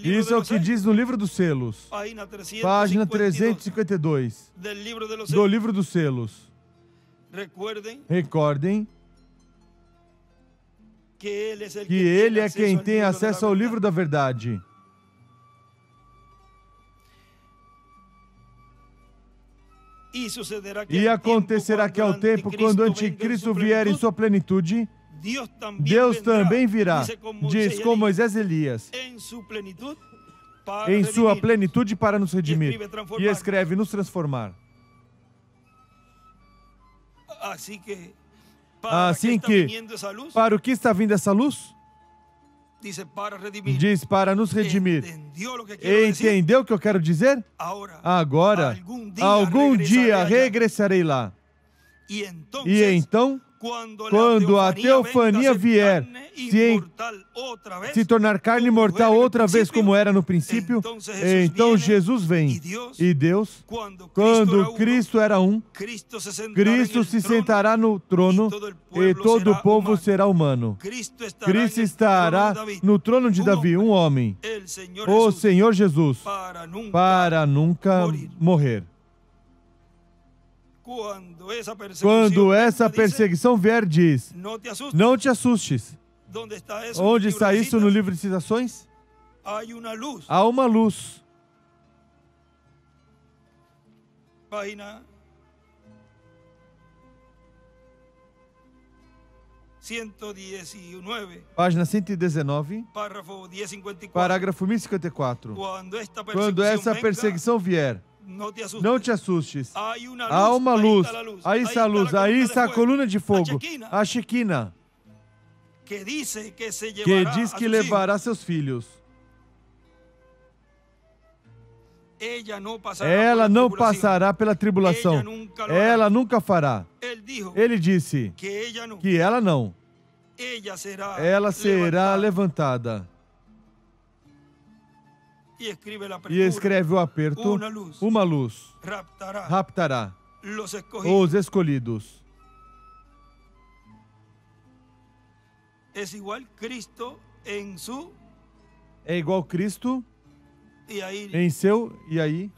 Isso é o que diz no livro dos selos, página 352 do livro dos selos. Recordem que Ele é quem tem acesso ao livro da verdade. E acontecerá que ao tempo, quando o anticristo vier em sua plenitude, Deus também virá, diz com Moisés e Elias, em sua plenitude para nos redimir. E escreve, nos transformar. Assim que, para o que está vindo essa luz? Diz, para nos redimir. Entendeu o que eu quero dizer? Agora, algum dia regressarei lá. E então, quando a teofania vier se tornar carne mortal outra vez como era no princípio, então Jesus vem. E Deus, quando Cristo era um, Cristo se sentará no trono e todo o povo será humano. Cristo estará no trono de Davi, um homem, o Senhor Jesus, para nunca morrer. Quando essa perseguição vier, diz, não te assustes. Onde está isso no livro de Citações? Há uma luz. Página 119. Página 119. Parágrafo 1054. Quando essa perseguição vier, não te assustes. Há uma luz. Aí está a luz. Aí está a coluna de fogo. A Shekinah. Que diz que levará seus filhos. Ela não passará pela tribulação. Ela nunca fará. Ele disse que ela não. Ela será levantada. E escreve o aperto, uma luz raptará os escolhidos. É igual Cristo em seu, e aí,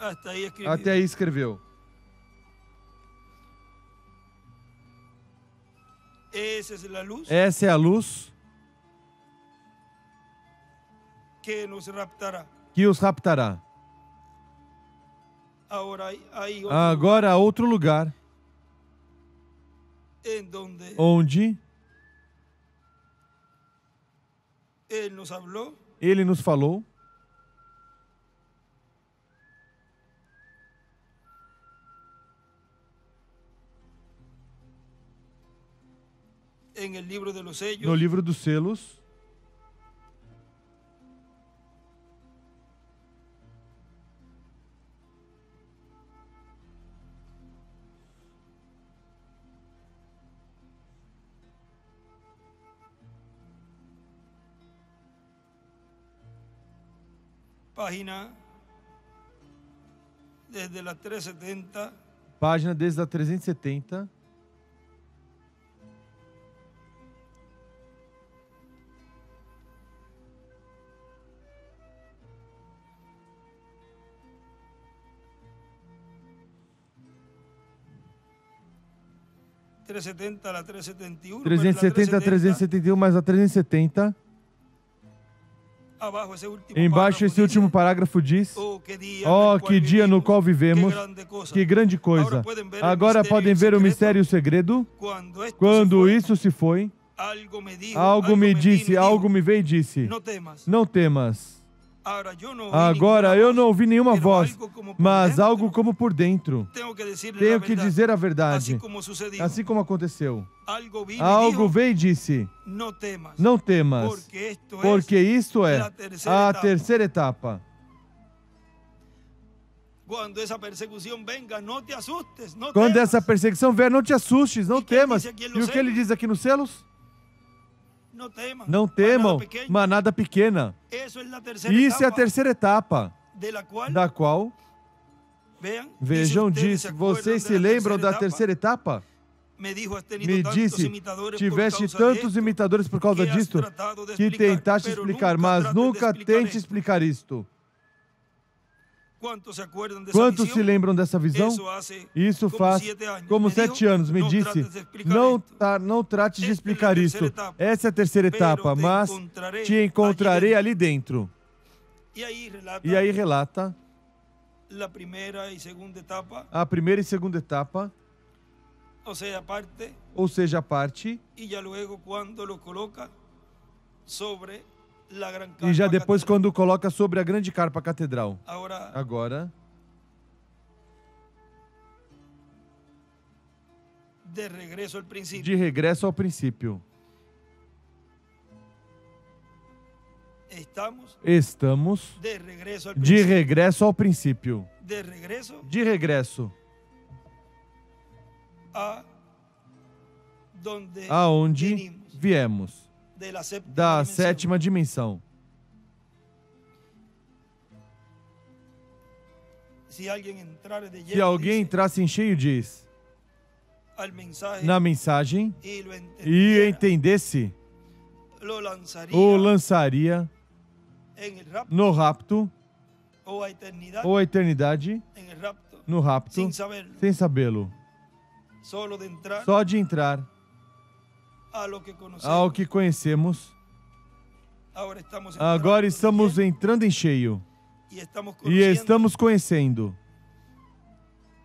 até aí escreveu. Essa é a luz que os raptará. Agora há outro lugar onde Ele nos falou no livro dos selos, página desde la 370. Página desde a 370. A 371. 370 a 371 mais a 370. Embaixo esse último parágrafo diz: Oh, que dia no qual vivemos, que grande coisa. Agora podem ver o mistério e o segredo. Quando isso se foi, algo me disse, algo me veio e disse: Não temas. Agora eu não ouvi nenhuma voz, mas algo como por dentro. Tenho que dizer a verdade, assim como aconteceu. Algo veio e disse: Não temas, porque isto é a terceira etapa. Quando essa perseguição venga, não te assustes, não Quando temas. essa perseguição vier, não te assustes, não E que ele temas. diz aqui E nos o que ele selos? diz aqui nos selos? Não temam, Não temam, manada pequena. manada pequena. Isso é a terceira Isso é a etapa, terceira etapa, da qual, vejam, diz, vocês se lembram da terceira etapa? Me disse, tiveste tantos imitadores por causa disto, que tentaste explicar, mas nunca tente explicar isto. Quantos se lembram dessa visão? Isso faz como 7 anos. Me disse, não trate de explicar isto. Essa é a terceira etapa, mas te encontrarei ali dentro. E aí relata a primeira e segunda etapa, ou seja, a parte, e já luego quando lo coloca sobre la gran e já carpa depois catedral. quando coloca sobre a grande carpa catedral. Agora, de regresso ao princípio. de regresso ao princípio. Estamos De regresso ao de princípio. regresso ao princípio. De regresso De regresso a donde aonde venimos, viemos, de la séptima da dimensão. sétima dimensão. Se alguém entrar de Se lleno, alguém dice, entrasse em cheio, diz, al mensaje na mensagem, y lo e entendiera, entendesse, lo lanzaría ou lançaria en el rapto, no rapto, o a eternidad ou a eternidade en el rapto, no rapto, sin saberlo, sem sabê-lo. solo de entrar Só de entrar a lo que conocemos. ao que conhecemos, Agora estamos agora entrando estamos de lleno entrando em cheio. y estamos E conociendo estamos conhecendo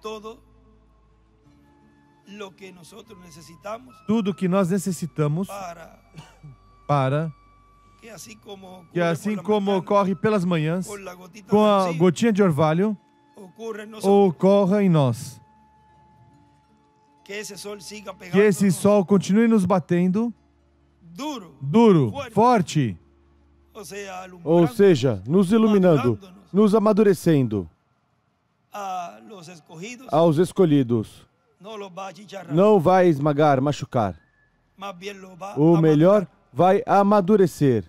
todo lo que nosotros necesitamos tudo que nós necessitamos para que assim como que, assim como ocorre ocorre pelas manhãs, por la gotita com de a rocío, gotinha de orvalho, ocurre en nosotros, ocorra em nós. que esse sol siga pegando Que esse sol continue nos batendo duro, forte, ou seja, alumbrando Ou seja, nos iluminando, nos amadurecendo a los escogidos, aos escolhidos. no los va a achicharrar, Não vai esmagar, machucar. más bien los va O a melhor madurar. vai amadurecer.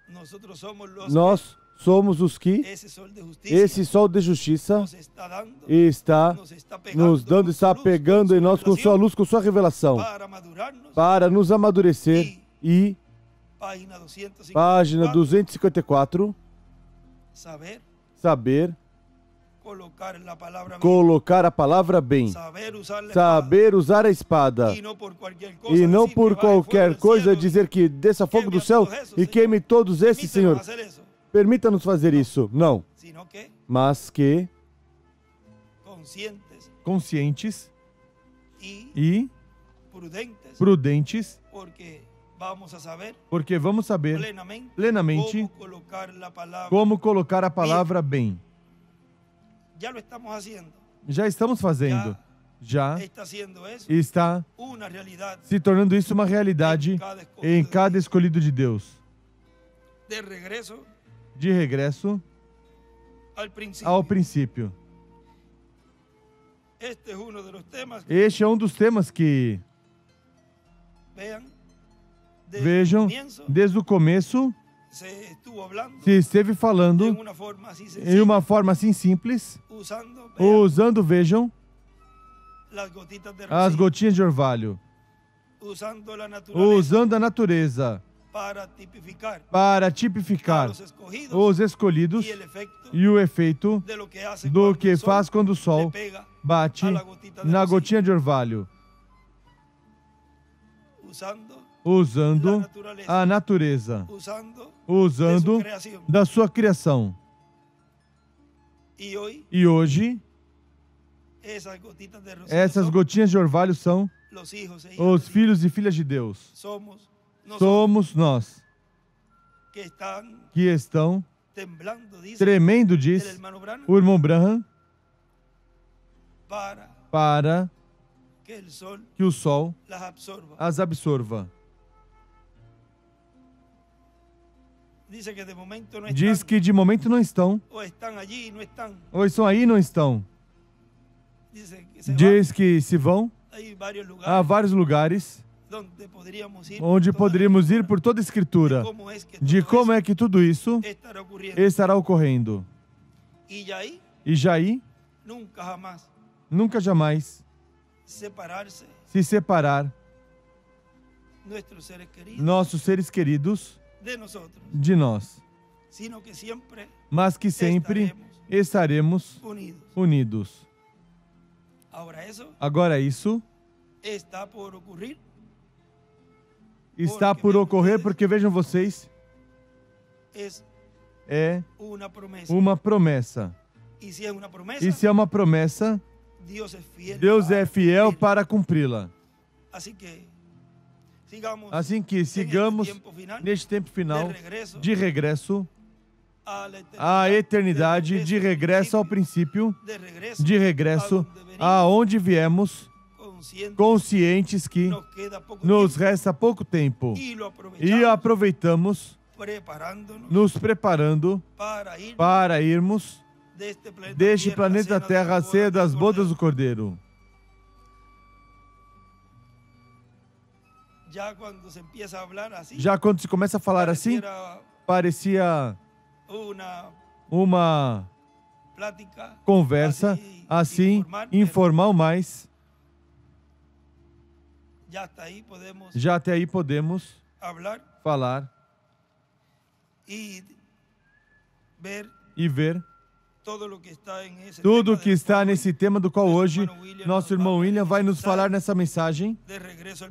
Nosotros somos los Nós somos os que que esse sol de justiça esse sol de justiça nos está dando, está nos está pegando nos dando, com está su luz, pegando com em su nós com sua revelação, luz, com sua revelação, para madurarnos. para nos amadurecer. E, Página 254, página 254, saber saber colocar la palabra bien, colocar a palavra bem, saber usar la saber usar a espada, espada, y no por cualquier cosa e não decir por que vai fogo qualquer del coisa cielo, dizer que desça fogo do céu e queime todos esses, Senhor. permítanos hacer eso, Permita-nos fazer isso. Não, sino que mas que conscientes conscientes y e prudentes, prudentes, porque vamos saber plenamente como colocar a palavra como colocar a palavra bem. Ya lo estamos haciendo. Já estamos fazendo. já está haciendo eso está una realidad se tornando isso uma realidade em cada escolhido de Deus. De regresso ao princípio. Este é um dos temas que, vejam, desde o começo, se esteve falando em uma forma assim simples, usando, vejam, as gotinhas de orvalho, usando a natureza para tipificar os escolhidos e o efeito do que faz quando o sol bate na gotinha de orvalho, usando a natureza, usando da sua criação. E hoje, essas gotinhas de orvalho são os filhos e filhas de Deus. Somos nós que estão tremendo, diz o irmão Branham, para que o sol as absorva. Diz que de momento não estão, ou estão aí e não estão. Diz que se vão a vários lugares onde poderíamos ir por toda a Escritura, de como é que tudo isso estará ocorrendo. E já aí, nunca jamais se separar nossos seres queridos de nós, mas que sempre estaremos unidos. Agora isso está por ocorrer porque, vejam vocês, é uma promessa. E se é uma promessa, Deus é fiel para cumpri-la. Assim que sigamos neste tempo final, de regresso à eternidade, de regresso ao princípio, de regresso aonde viemos, conscientes que nos resta pouco tempo e aproveitamos, nos preparando para irmos deste planeta Terra a ceia das bodas do Cordeiro. Já quando se começa a falar assim, parecia uma conversa assim, informal, mas já até aí podemos falar e ver tudo o que está nesse tema do qual hoje nosso irmão William vai nos falar nessa mensagem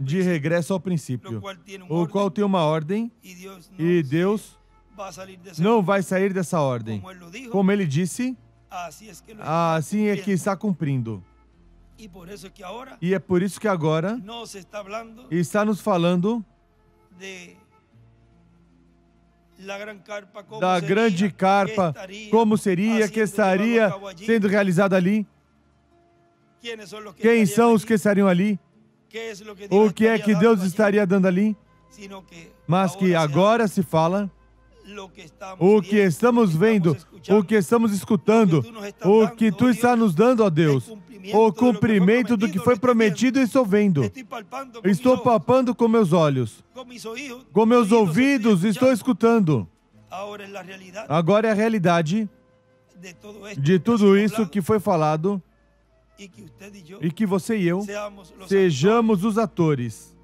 de regresso ao princípio, o qual tem uma ordem e Deus não vai sair dessa ordem. Como ele disse, assim é que está cumprindo. E é por isso que agora está nos falando da grande carpa, como seria, que estaria sendo realizada ali. Quem são os que estariam ali? O que é que Deus estaria dando ali? Mas que agora se fala o que estamos vendo, o que estamos escutando, o que tu está nos dando, ó Deus, o cumprimento do que foi prometido, eu estou vendo. Estou palpando com meus olhos, com meus ouvidos, estou escutando. Agora é a realidade de tudo isso que foi falado e que você e eu sejamos os atores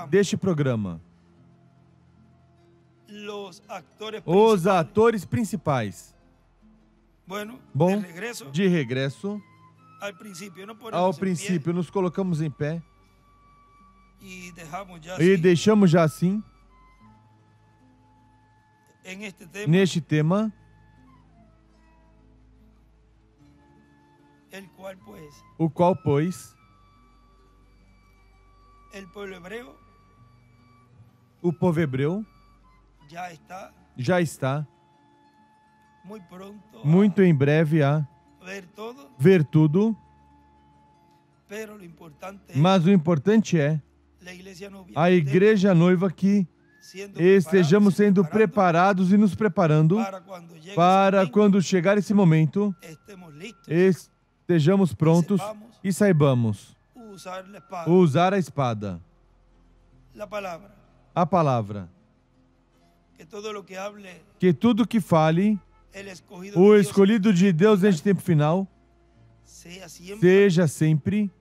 deste programa. Os atores principais. Bom, de regresso ao princípio, nos colocamos em pé e deixamos já assim, neste tema, o qual, pois, o povo hebreu já está muito em breve a ver tudo Mas o importante é a igreja noiva que estejamos sendo preparados e nos preparando para quando chegar esse momento, estejamos prontos e saibamos usar a espada. A palavra. Que tudo que fale, o escolhido de Deus neste tempo final, seja sempre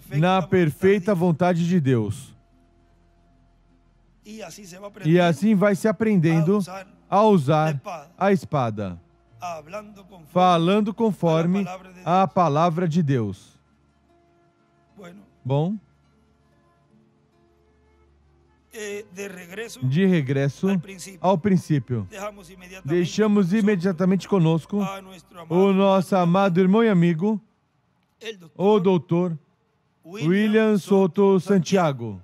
na perfeita vontade de Deus. E assim vai se aprendendo a usar a espada, falando conforme a palavra de Deus. Bom, de regresso ao princípio, deixamos imediatamente conosco o nosso amado irmão e amigo, o doutor William Soto Santiago.